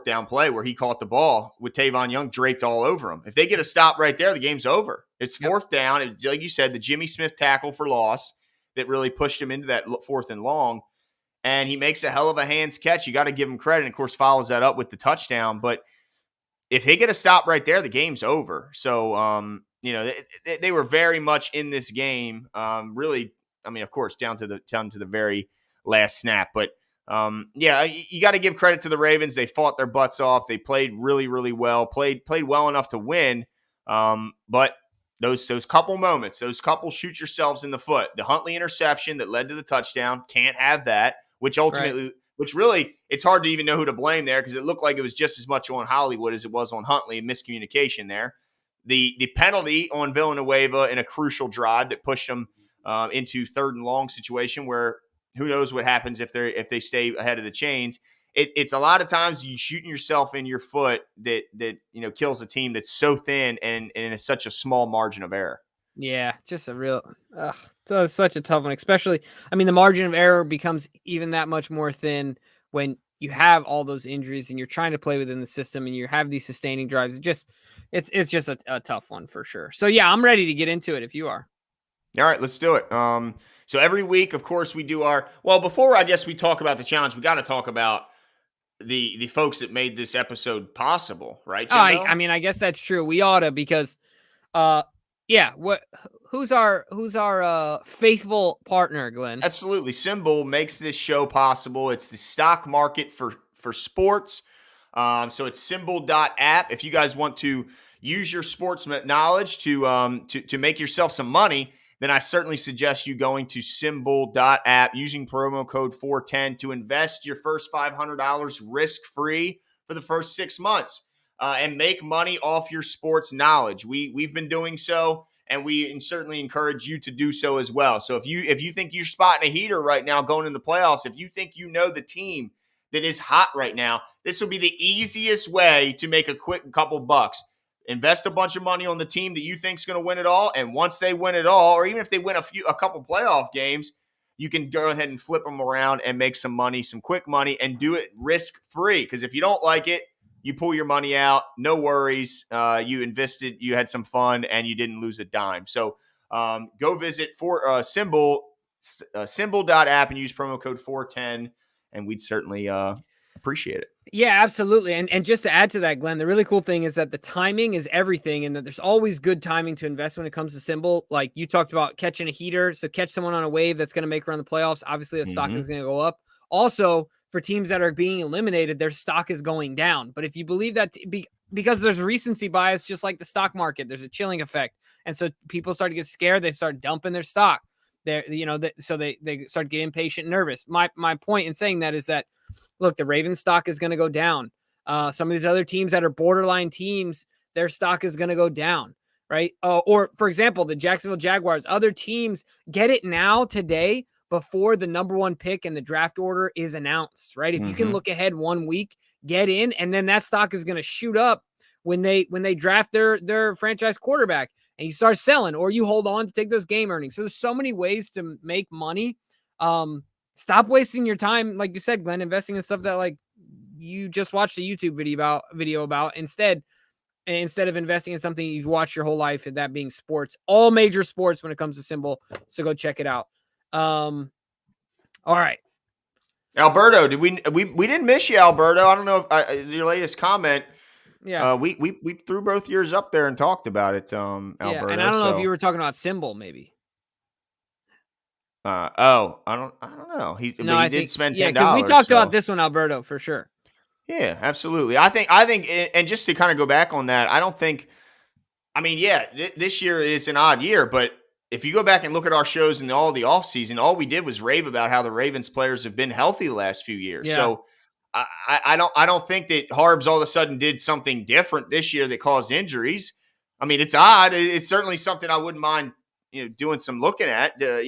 down play where he caught the ball with Tavon Young draped all over him. If they get a stop right there, the game's over. It's Yep. fourth down. Like you said, the Jimmy Smith tackle for loss that really pushed him into that fourth and long. And he makes a hell of a hands catch. You got to give him credit. And of course, follows that up with the touchdown. But if they get a stop right there, the game's over. So, they were very much in this game. Really, I mean, of course, down to the very last snap. But yeah, you got to give credit to the Ravens. They fought their butts off. They played really, really well. Played well enough to win. But those couple moments, those couple shoot yourselves in the foot. The Huntley interception that led to the touchdown, can't have that. Right. Which really, it's hard to even know who to blame there because it looked like it was just as much on Hollywood as it was on Huntley. Miscommunication there. The penalty on Villanueva in a crucial drive that pushed them into third and long situation where who knows what happens if they stay ahead of the chains. It's a lot of times you shooting yourself in your foot that kills a team that's so thin and is such a small margin of error. Yeah, just a real, so it's such a tough one, especially, I mean, the margin of error becomes even that much more thin when you have all those injuries and you're trying to play within the system and you have these sustaining drives. It's just a tough one for sure. So yeah, I'm ready to get into it if you are. All right, let's do it. So every week, of course, we do before I guess we talk about the challenge, we got to talk about the folks that made this episode possible, right, Jimbo? I mean, I guess that's true. We ought to because, yeah, who's our faithful partner, Glenn? Absolutely. Symbol makes this show possible. It's the stock market for sports. So it's symbol.app. If you guys want to use your sports knowledge to make yourself some money, then I certainly suggest you going to symbol.app using promo code 410 to invest your first $500 risk-free for the first 6 months and make money off your sports knowledge. We've been doing so, and we certainly encourage you to do so as well. So if you think you're spotting a heater right now going into the playoffs, if you think you know the team that is hot right now, this will be the easiest way to make a quick couple bucks. Invest a bunch of money on the team that you think is going to win it all, and once they win it all, or even if they win a couple playoff games, you can go ahead and flip them around and make some money, some quick money, and do it risk-free. Because if you don't like it, you pull your money out, no worries. You invested, you had some fun, and you didn't lose a dime. So go visit symbol.app and use promo code 410, and we'd certainly appreciate it. Yeah, absolutely. And just to add to that, Glenn, the really cool thing is that the timing is everything and that there's always good timing to invest when it comes to Symbol. Like you talked about catching a heater. So catch someone on a wave that's going to make around the playoffs. Obviously, that stock is going to go up. Also, for teams that are being eliminated, their stock is going down. But if you believe that because there's recency bias, just like the stock market, there's a chilling effect. And so people start to get scared. They start dumping their stock. So they start getting impatient and nervous. My point in saying that is that, look, the Ravens stock is going to go down. Some of these other teams that are borderline teams, their stock is going to go down. right? Or for example, the Jacksonville Jaguars, other teams get it now today before the number 1 pick in the draft order is announced, right? If you can look ahead 1 week, get in, and then that stock is going to shoot up when they draft their franchise quarterback, and you start selling, or you hold on to take those game earnings. So there's so many ways to make money. Stop wasting your time, like you said, Glenn, investing in stuff that like you just watched a YouTube video about instead of investing in something you've watched your whole life, and that being sports, all major sports when it comes to Symbol. So go check it out. All right. Alberto, did we didn't miss you, Alberto. I don't know if your latest comment. Yeah. We threw both yours up there and talked about it, Alberto. Yeah, and I don't know if you were talking about Symbol, maybe. I don't know. He did spend $10. Because we talked about this one, Alberto, for sure. Yeah, absolutely. I think, and just to kind of go back on that, I don't think. I mean, yeah, this year is an odd year, but if you go back and look at our shows in all the offseason, all we did was rave about how the Ravens players have been healthy the last few years. Yeah. So I don't think that Harbs all of a sudden did something different this year that caused injuries. I mean, it's odd. It's certainly something I wouldn't mind, doing some looking at, at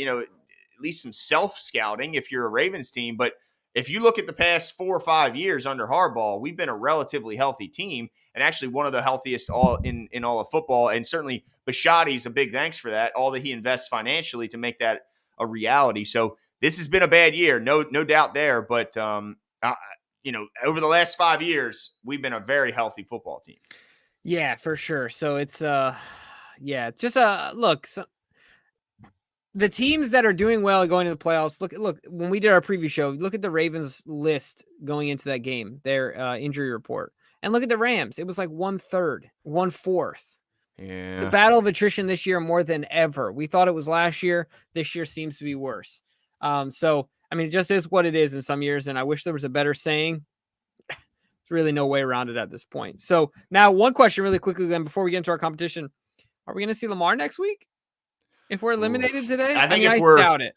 least some self-scouting if you're a Ravens team. But if you look at the past 4 or 5 years under Harbaugh, we've been a relatively healthy team, and actually one of the healthiest in all of football. And certainly Bisciotti's a big thanks for that, all that he invests financially to make that a reality. So this has been a bad year, no doubt there. But, over the last 5 years, we've been a very healthy football team. Yeah, for sure. So it's, just look, the teams that are doing well going to the playoffs, look, when we did our preview show, look at the Ravens list going into that game, their injury report, and look at the Rams. It was like 1/3, 1/4. Yeah. It's a battle of attrition this year more than ever. We thought it was last year. This year seems to be worse. So, I mean, it just is what it is in some years, and I wish there was a better saying. There's really no way around it at this point. So now one question really quickly then before we get into our competition. Are we going to see Lamar next week? If we're eliminated today? I think I doubt it.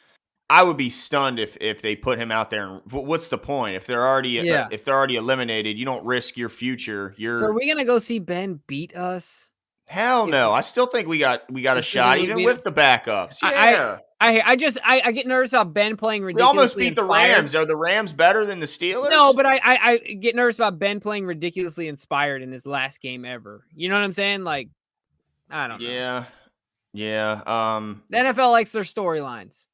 I would be stunned if they put him out there. What's the point? If they're already eliminated, you don't risk your future. So are we going to go see Ben beat us? Hell no. I still think we got a shot even with the backups. Yeah. I get nervous about Ben playing ridiculously. We almost beat the Rams. Are the Rams better than the Steelers? No, but I get nervous about Ben playing ridiculously inspired in his last game ever. You know what I'm saying? Like, I don't know. Yeah. The NFL likes their storylines.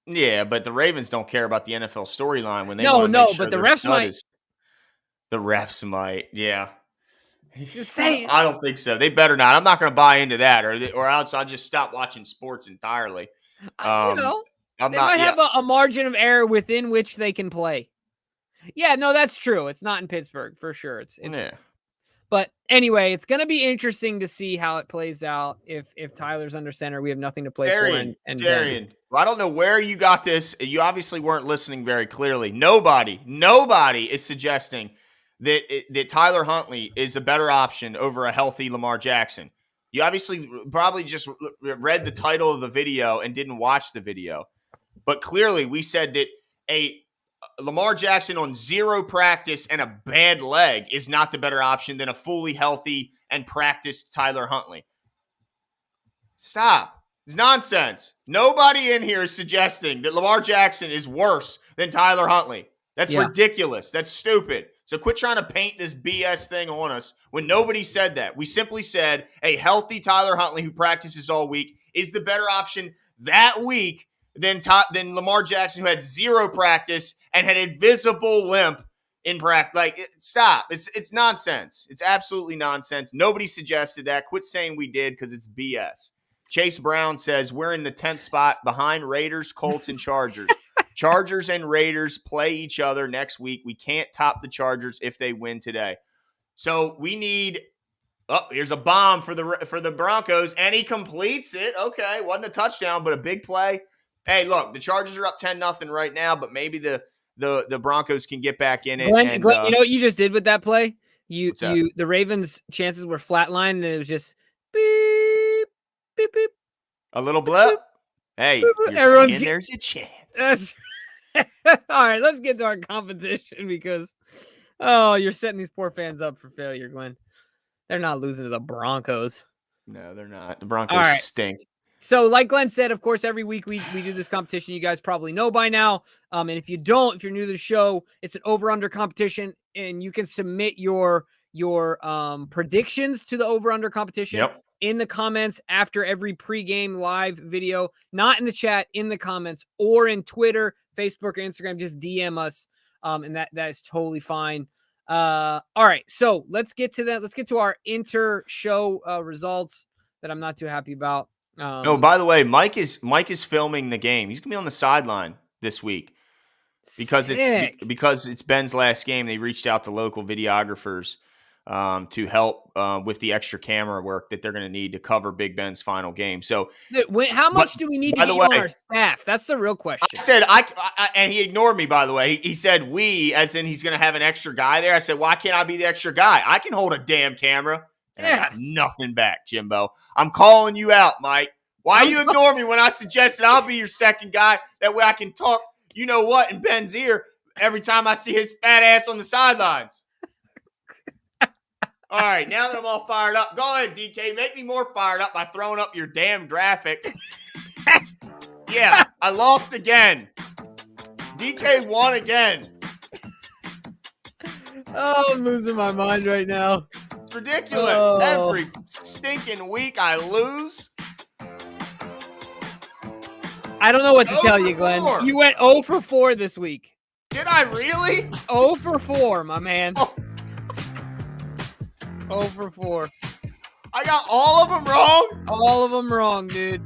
Yeah, but the Ravens don't care about the NFL storyline when they but the refs might. The refs might, yeah. Just saying. I don't think so. They better not. I'm not going to buy into that, or else I'll just stop watching sports entirely. They might have a margin of error within which they can play. Yeah, no, that's true. It's not in Pittsburgh for sure. It's yeah. But anyway, it's going to be interesting to see how it plays out. If Tyler's under center, we have nothing to play for. And Darian, well, I don't know where you got this. You obviously weren't listening very clearly. Nobody is suggesting that Tyler Huntley is a better option over a healthy Lamar Jackson. You obviously probably just read the title of the video and didn't watch the video. But clearly we said that a Lamar Jackson on 0 practice and a bad leg is not the better option than a fully healthy and practiced Tyler Huntley. Stop. It's nonsense. Nobody in here is suggesting that Lamar Jackson is worse than Tyler Huntley. That's ridiculous. That's stupid. So quit trying to paint this BS thing on us when nobody said that. We simply said a healthy Tyler Huntley who practices all week is the better option that week than Lamar Jackson, who had 0 practice and had a visible limp in practice. Stop. It's nonsense. It's absolutely nonsense. Nobody suggested that. Quit saying we did because it's BS. Chase Brown says we're in the 10th spot behind Raiders, Colts, and Chargers. Chargers and Raiders play each other next week. We can't top the Chargers if they win today. So we need here's a bomb for the Broncos, and he completes it. Okay, wasn't a touchdown, but a big play. Hey, look, the Chargers are up 10-0 right now, but maybe the Broncos can get back in it. Glenn, you know what you just did with that play? The Ravens' chances were flatlined, and it was just beep, beep, beep. A little blip. Hey, you're saying there's a chance. All right, let's get to our competition because, you're setting these poor fans up for failure, Glenn. They're not losing to the Broncos. No, they're not. The All Broncos right. stink. So like Glenn said, of course, every week we do this competition. You guys probably know by now. And if you don't, if you're new to the show, it's an over-under competition, and you can submit your predictions to the over-under competition in the comments after every pregame live video, not in the chat, in the comments, or in Twitter, Facebook, or Instagram. Just DM us, and that is totally fine. All right, so let's get to that. Let's get to our inter-show results that I'm not too happy about. Oh, by the way, Mike is filming the game. He's gonna be on the sideline this week because it's Ben's last game. They reached out to local videographers to help with the extra camera work that they're going to need to cover Big Ben's final game. So, how much do we need to get you on our staff? That's the real question. I said and he ignored me. By the way, he said we, as in he's going to have an extra guy there. I said, why can't I be the extra guy? I can hold a damn camera. And I got nothing back, Jimbo. I'm calling you out, Mike. Why you ignore me when I suggested I'll be your second guy? That way I can talk, you know what, in Ben's ear every time I see his fat ass on the sidelines. All right, now that I'm all fired up, go ahead, DK. Make me more fired up by throwing up your damn graphic. Yeah, I lost again. DK won again. Oh, I'm losing my mind right now. It's ridiculous. Every stinking week I lose. I don't know what to tell you, Glenn. 4. You went 0 for 4 this week. Did I really? 0 for 4, my man. 0 for 4. I got all of them wrong? All of them wrong, dude.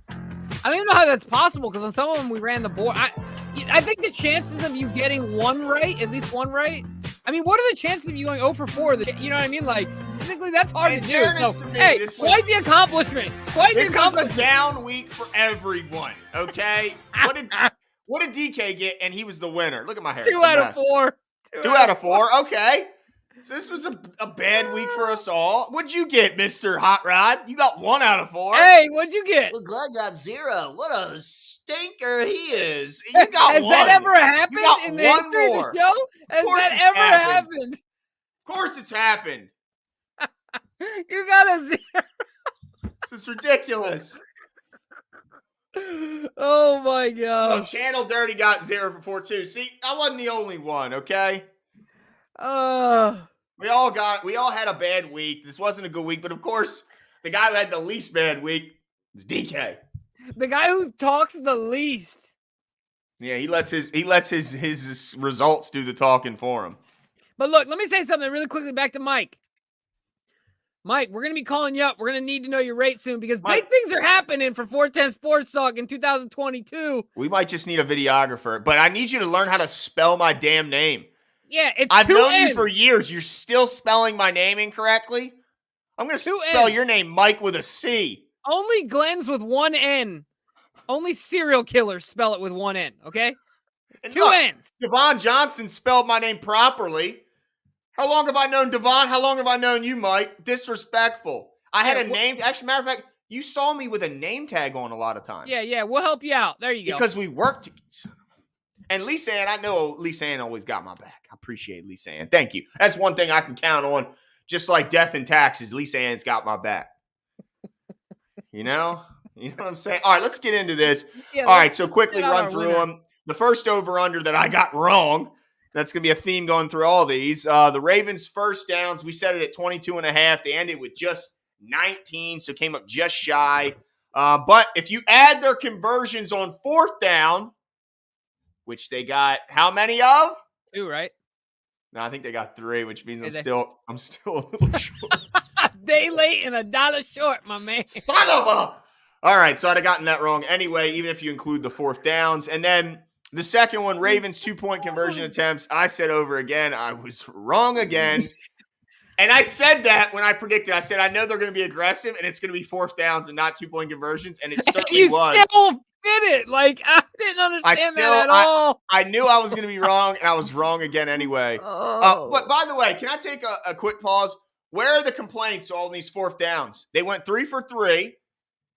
I don't even know how that's possible, because on some of them we ran the board. I think the chances of you getting one right, at least one right, I mean, what are the chances of you going 0 for 4? You know what I mean? Like, statistically, that's hard to do. So, hey, quite the accomplishment. This was a down week for everyone, okay? What did DK get? And he was the winner. Look at my hair. 2 out of 4. 2 out of 4. Okay. So this was a bad week for us all. What'd you get, Mr. Hot Rod? You got 1 out of 4. Hey, what'd you get? Well, Glenn got 0. What a stinker he is. You got Has 1. Has that ever happened in the history more. of the show? Has that ever happened? Of course it's happened. You got a 0. This is ridiculous. Oh, my God. Look, Channel Dirty got 0 for 4, too. See, I wasn't the only one, okay? We all had a bad week. This wasn't a good week, but of course, the guy who had the least bad week is DK. The guy who talks the least. Yeah, he lets his results do the talking for him. But look, let me say something really quickly back to Mike. Mike, we're going to be calling you up. We're going to need to know your rate soon, because big things are happening for 410 Sports Talk in 2022. We might just need a videographer, but I need you to learn how to spell my damn name. Yeah, I've known you for years. You're still spelling my name incorrectly. I'm going to spell your name Mike with a C. Only Glenn's with 1 N. Only serial killers spell it with 1 N, okay? And 2 N's. Devon Johnson spelled my name properly. How long have I known Devon? How long have I known you, Mike? Disrespectful. I had a name. Actually, matter of fact, you saw me with a name tag on a lot of times. Yeah, we'll help you out. There you go. Because we worked together. And Lisa Ann, I know Lisa Ann always got my back. I appreciate Lisa Ann. Thank you. That's one thing I can count on. Just like death and taxes, Lisa Ann's got my back. You know what I'm saying? All right, let's get into this. Yeah, all right, so quickly run through them. The first over-under that I got wrong, that's going to be a theme going through all these. The Ravens' first downs, we set it at 22.5. They ended with just 19, so came up just shy. But if you add their conversions on 4th down, which they got how many of? 2, right? No, I think they got 3, which means I'm still a little short. Day late and $1 short, my man. Son of a! All right, so I'd have gotten that wrong anyway, even if you include the 4th downs. And then the second one, Ravens 2-point conversion attempts. I said over again. I was wrong again. And I said that when I predicted. I said, I know they're going to be aggressive, and it's going to be 4th downs and not 2-point conversions, and it certainly was. You still did it. Like, I didn't understand that at all. I knew I was going to be wrong, and I was wrong again anyway. But by the way, can I take a quick pause? Where are the complaints on these 4th downs? They went 3 for 3.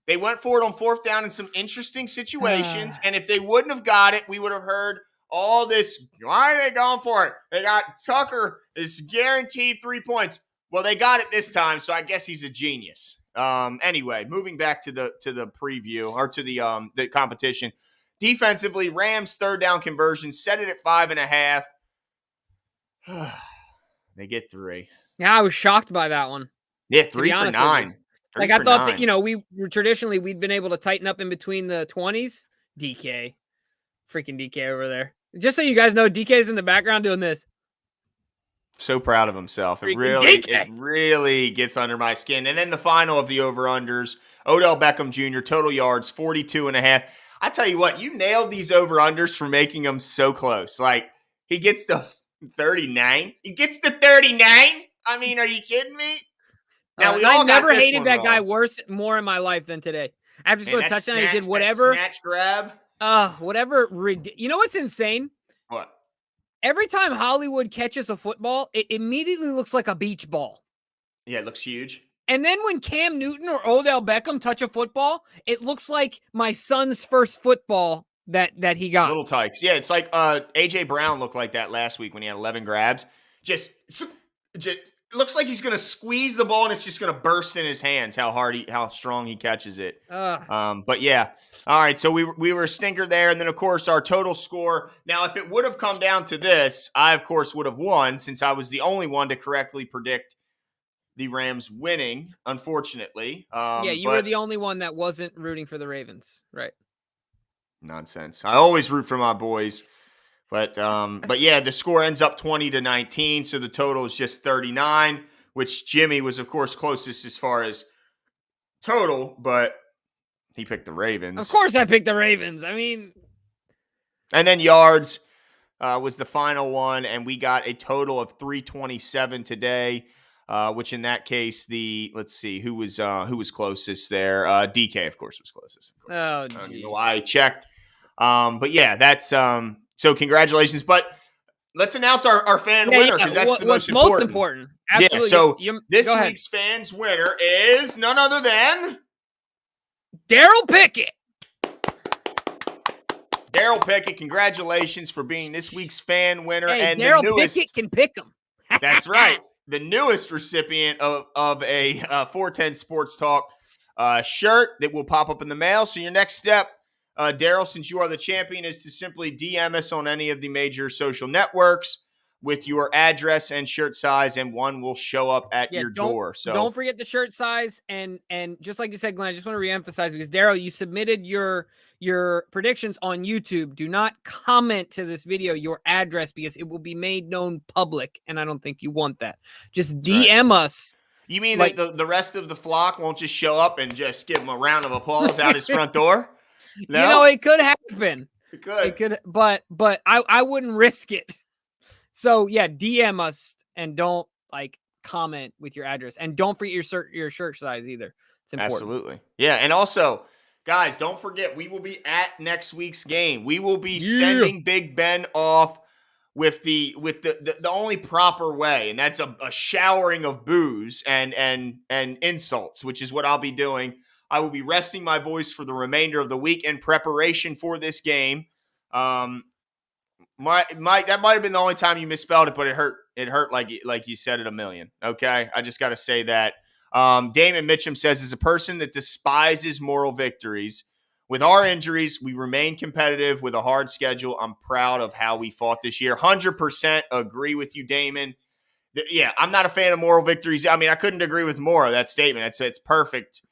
They went for it on 4th down in some interesting situations, and if they wouldn't have got it, we would have heard all this. Why are they going for it? They got Tucker is guaranteed 3 points. Well, they got it this time, so I guess he's a genius. Anyway, moving back to the preview or to the competition. Defensively, Rams third down conversion set it at 5.5. They get 3. Yeah, I was shocked by that one. Yeah, To 3 be for honest with 9. you. 3 Like I for thought that 9. we were traditionally we'd been able to tighten up in between the 20s. DK, freaking DK over there. Just so you guys know, DK's in the background doing this. So proud of himself. It Freaking really gets under my skin. And then the final of the over-unders, Odell Beckham Jr., total yards, 42.5. I tell you what, you nailed these over-unders for making them so close. Like, he gets to 39. He gets to 39? I mean, are you kidding me? Now, we all I never got this hated one that wrong. guy more in my life than today. After scoring a touchdown, he did whatever. Snatch grab. Whatever. You know what's insane? What? Every time Hollywood catches a football, it immediately looks like a beach ball. Yeah, it looks huge. And then when Cam Newton or Odell Beckham touch a football, it looks like my son's first football that he got. Little tykes. Yeah, it's like A.J. Brown looked like that last week when he had 11 grabs. Just looks like he's going to squeeze the ball and it's just going to burst in his hands how strong he catches it. But yeah. All right, so we were a stinker there. And then, of course, our total score. Now, if it would have come down to this, I, of course, would have won since I was the only one to correctly predict the Rams winning, unfortunately. Yeah, you were the only one that wasn't rooting for the Ravens, right? Nonsense. I always root for my boys. But yeah, the score ends up 20-19, so the total is just 39, which Jimmy was, of course, closest as far as total, but he picked the Ravens. Of course I picked the Ravens. I mean. And then yards was the final one, and we got a total of 327 today, which in that case, let's see, who was closest there? DK, of course, was closest. Of course. Oh, I don't even know why I checked. But yeah, that's so congratulations. But let's announce our fan winner because that's the most important. Absolutely. Yeah, so this week's fans winner is none other than Daryl Pickett. Daryl Pickett, congratulations for being this week's fan winner. Hey, and Daryl Pickett can pick him. That's right. The newest recipient of a 410 Sports Talk shirt that will pop up in the mail. So your next step, Daryl, since you are the champion, is to simply DM us on any of the major social networks with your address and shirt size, and one will show up at your door. So don't forget the shirt size, and just like you said, Glenn, I just want to reemphasize because Daryl, you submitted your predictions on YouTube. Do not comment to this video your address because it will be made known public, and I don't think you want that. Just DM us. You mean like, that the rest of the flock won't just show up and just give him a round of applause out his front door? No? You know, it could happen. It could, but I wouldn't risk it. So yeah, DM us and don't comment with your address, and don't forget your shirt size either. It's important. Absolutely. Yeah, and also, guys, don't forget we will be at next week's game. We will be sending Big Ben off with the only proper way, and that's a showering of booze and insults, which is what I'll be doing. I will be resting my voice for the remainder of the week in preparation for this game. That might have been the only time you misspelled it, but it hurt. It hurt like you said it a million. Okay, I just got to say that. Damon Mitchum says, as a person that despises moral victories, with our injuries, we remain competitive with a hard schedule. I'm proud of how we fought this year. 100% agree with you, Damon. Yeah, I'm not a fan of moral victories. I mean, I couldn't agree with more of that statement. It's perfect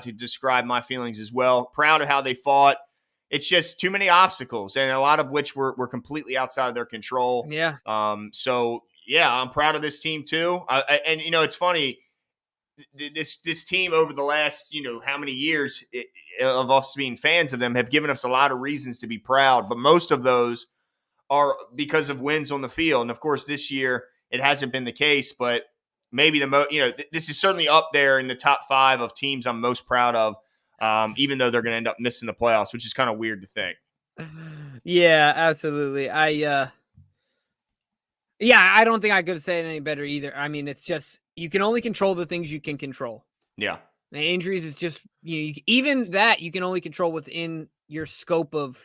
to describe my feelings as well. Proud of how they fought. It's just too many obstacles, and a lot of which were completely outside of their control. Yeah. So, yeah, I'm proud of this team too. And, it's funny, this team over the last, how many years of us being fans of them have given us a lot of reasons to be proud, but most of those are because of wins on the field. And, of course, this year it hasn't been the case, but maybe this is certainly up there in the top 5 of teams I'm most proud of. Even though they're going to end up missing the playoffs, which is kind of weird to think. Yeah, absolutely. I don't think I could have said it any better either. I mean, it's just, you can only control the things you can control. Yeah. And injuries is just, even that you can only control within your scope of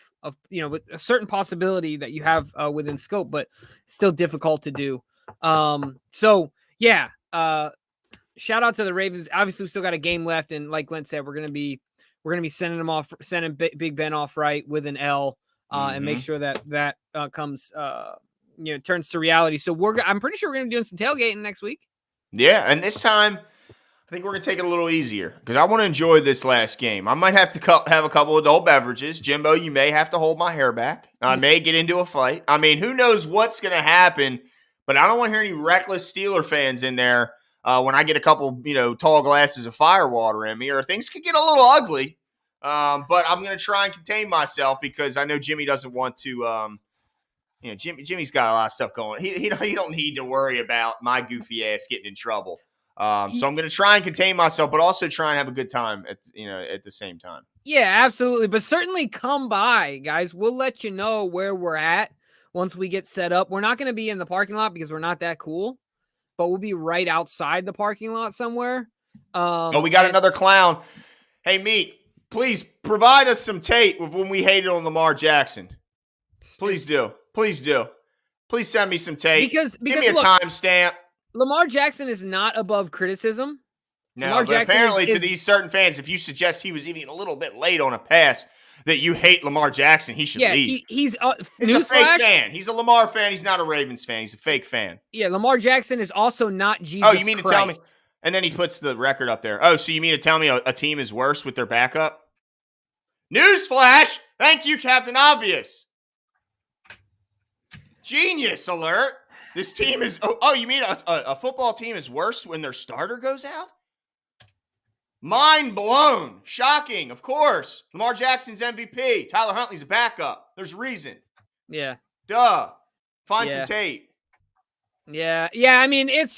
with a certain possibility that you have within scope, but still difficult to do. So yeah, shout out to the Ravens. Obviously, we still got a game left, and like Glenn said, we're gonna be sending Big Ben off right with an L, and make sure that comes turns to reality. So I'm pretty sure we're gonna be doing some tailgating next week. Yeah, and this time I think we're going to take it a little easier because I want to enjoy this last game. I might have to have a couple adult beverages. Jimbo, you may have to hold my hair back. I may get into a fight. I mean, who knows what's going to happen, but I don't want to hear any reckless Steeler fans in there when I get a couple, tall glasses of fire water in me, or things could get a little ugly. But I'm going to try and contain myself because I know Jimmy doesn't want to Jimmy's got a lot of stuff going. He don't need to worry about my goofy ass getting in trouble. So I'm going to try and contain myself, but also try and have a good time at the same time. Yeah, absolutely. But certainly come by, guys. We'll let you know where we're at once we get set up. We're not going to be in the parking lot because we're not that cool, but we'll be right outside the parking lot somewhere. We got another clown. Hey, Meek, please provide us some tape of when we hated on Lamar Jackson. Please do. Please do. Please send me some tape. Because give me a timestamp. Lamar Jackson is not above criticism. No, but apparently to these certain fans, if you suggest he was even a little bit late on a pass, that you hate Lamar Jackson, he should leave. He's a fake fan. He's a Lamar fan. He's not a Ravens fan. He's a fake fan. Yeah, Lamar Jackson is also not Jesus Oh, you mean Christ. To tell me? And then he puts the record up there. Oh, so you mean to tell me a team is worse with their backup? Newsflash! Thank you, Captain Obvious. Genius alert. This team is... Oh, you mean a football team is worse when their starter goes out? Mind blown. Shocking, of course. Lamar Jackson's MVP. Tyler Huntley's a backup. There's reason. Yeah. Duh. Find some tape. Yeah. I mean, it's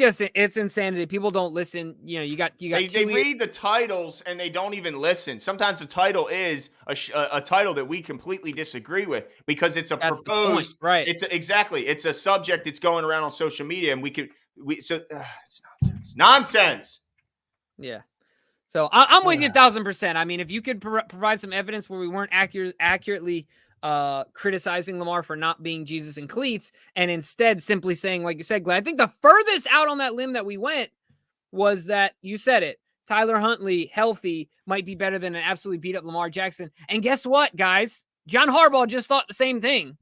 insanity. People don't listen. You got. They read the titles and they don't even listen. Sometimes the title is a title that we completely disagree with because it's That's proposed. Right. It's a subject that's going around on social media, and it's nonsense. Yeah. So I'm with you 1,000%. I mean, if you could provide some evidence where we weren't accurately criticizing Lamar for not being Jesus in cleats, and instead simply saying, like you said, Glenn, I think the furthest out on that limb that we went was that you said it. Tyler Huntley, healthy, might be better than an absolutely beat up Lamar Jackson. And guess what, guys? John Harbaugh just thought the same thing,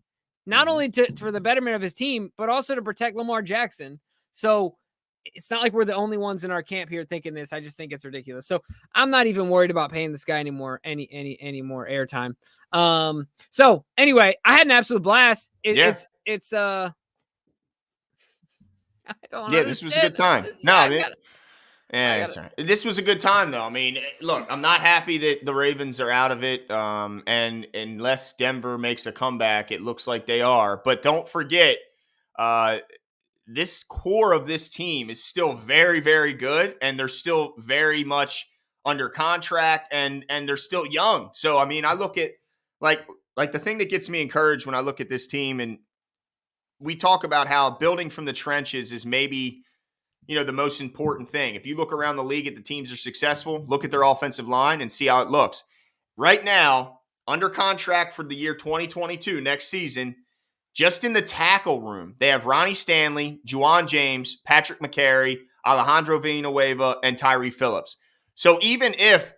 not only for the betterment of his team, but also to protect Lamar Jackson. So it's not like we're the only ones in our camp here thinking this. I just think it's ridiculous. So I'm not even worried about paying this guy any more airtime. So anyway, I had an absolute blast. This was a good time. This was a good time though. I mean, look, I'm not happy that the Ravens are out of it. And unless Denver makes a comeback, it looks like they are. But don't forget, this core of this team is still very, very good, and they're still very much under contract, and they're still young. So, I mean, I look at like the thing that gets me encouraged when I look at this team, and we talk about how building from the trenches is maybe, the most important thing. If you look around the league at the teams that are successful, look at their offensive line and see how it looks. Right now, under contract for the year 2022, next season, just in the tackle room, they have Ronnie Stanley, Juwan James, Patrick McCary, Alejandro Villanueva, and Tyree Phillips. So even if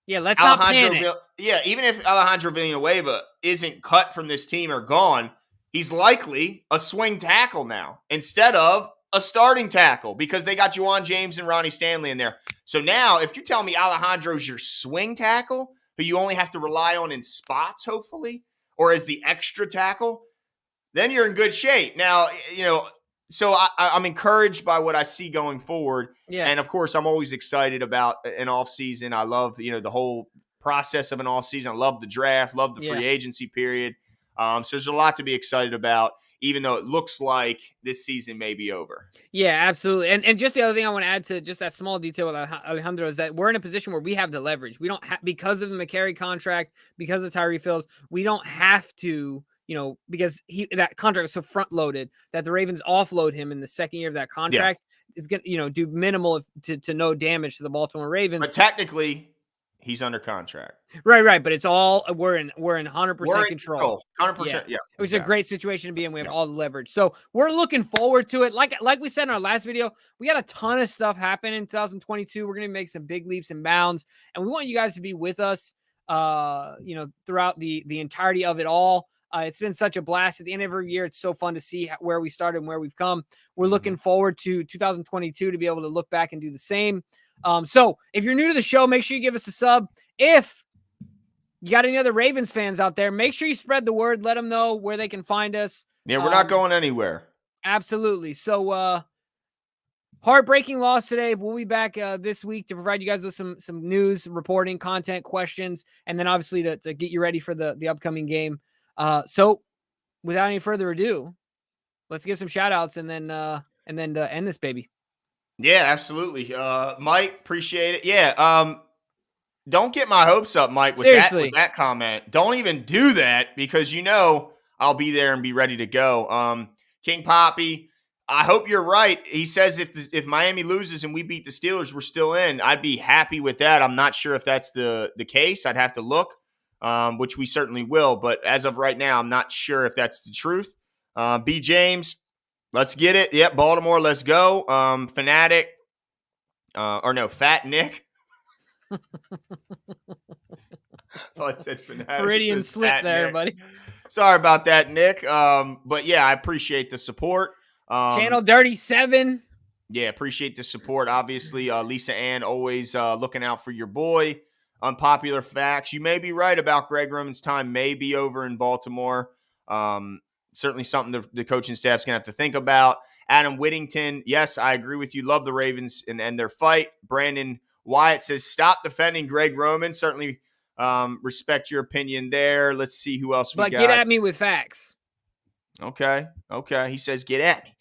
let's not panic. Even if Alejandro Villanueva isn't cut from this team or gone, he's likely a swing tackle now instead of a starting tackle because they got Juwan James and Ronnie Stanley in there. So now if you're telling me Alejandro's your swing tackle, who you only have to rely on in spots, hopefully, or as the extra tackle, then you're in good shape. Now, so I'm encouraged by what I see going forward. Yeah. And, of course, I'm always excited about an offseason. I love, the whole process of an offseason. I love the draft, love the free agency period. So there's a lot to be excited about, even though it looks like this season may be over. Yeah, absolutely. And just the other thing I want to add to just that small detail with Alejandro is that we're in a position where we have the leverage. We don't have, because of the McCary contract, because of Tyree Phillips, we don't have to, because that contract was so front loaded that the Ravens offload him in the second year of that contract is going to, do minimal to no damage to the Baltimore Ravens. But technically, He's under contract. Right. But it's all we're in 100% control. 100%. Yeah. Which is a great situation to be in. We have all the leverage. So we're looking forward to it. Like we said in our last video, we got a ton of stuff happening in 2022. We're going to make some big leaps and bounds, and we want you guys to be with us, throughout the entirety of it all. It's been such a blast at the end of every year. It's so fun to see where we started and where we've come. We're looking forward to 2022 to be able to look back and do the same. So if you're new to the show, make sure you give us a sub. If you got any other Ravens fans out there, make sure you spread the word. Let them know where they can find us. Yeah, we're not going anywhere. Absolutely. So heartbreaking loss today. We'll be back this week to provide you guys with some news, reporting, content, questions, and then obviously to get you ready for the upcoming game. So without any further ado, let's give some shout outs and then end this baby. Yeah, absolutely. Mike, appreciate it. Yeah. Don't get my hopes up, Mike, with that comment. Don't even do that because I'll be there and be ready to go. King Poppy, I hope you're right. He says if Miami loses and we beat the Steelers, we're still in. I'd be happy with that. I'm not sure if that's the case. I'd have to look, which we certainly will. But as of right now, I'm not sure if that's the truth. B. James, let's get it. Yep, Baltimore, let's go. Fanatic, Fat Nick. Oh, it said Fanatic. Freudian slip there, Nick. buddy. Sorry about that, Nick. But yeah, I appreciate the support. Channel Dirty 7. Yeah, appreciate the support. Obviously, Lisa Ann always looking out for your boy. Unpopular facts. You may be right about Greg Roman's time may be over in Baltimore. Certainly something the coaching staff's going to have to think about. Adam Whittington, yes, I agree with you. Love the Ravens and their fight. Brandon Wyatt says, stop defending Greg Roman. Certainly respect your opinion there. Let's see who else we got. But get at me with facts. Okay. He says, get at me.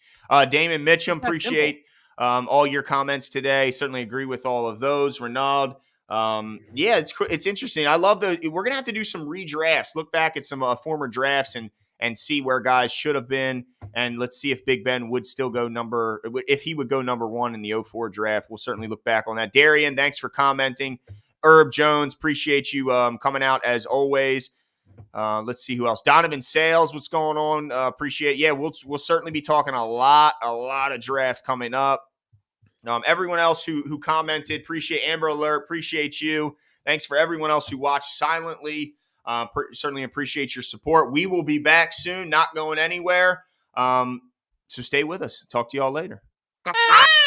Damon Mitchum, appreciate all your comments today. Certainly agree with all of those. Renaud, yeah, it's interesting. I love we're going to have to do some redrafts. Look back at some former drafts and see where guys should have been. And let's see if Big Ben would still go if he would go number 1 in the 04 draft. We'll certainly look back on that. Darian, thanks for commenting. Herb Jones, appreciate you coming out as always. Let's see who else. Donovan Sales, what's going on? Appreciate. Yeah, we'll certainly be talking a lot of drafts coming up. Everyone else who commented, appreciate Amber Alert, appreciate you. Thanks for everyone else who watched silently. Certainly appreciate your support. We will be back soon, not going anywhere. So stay with us. Talk to y'all later.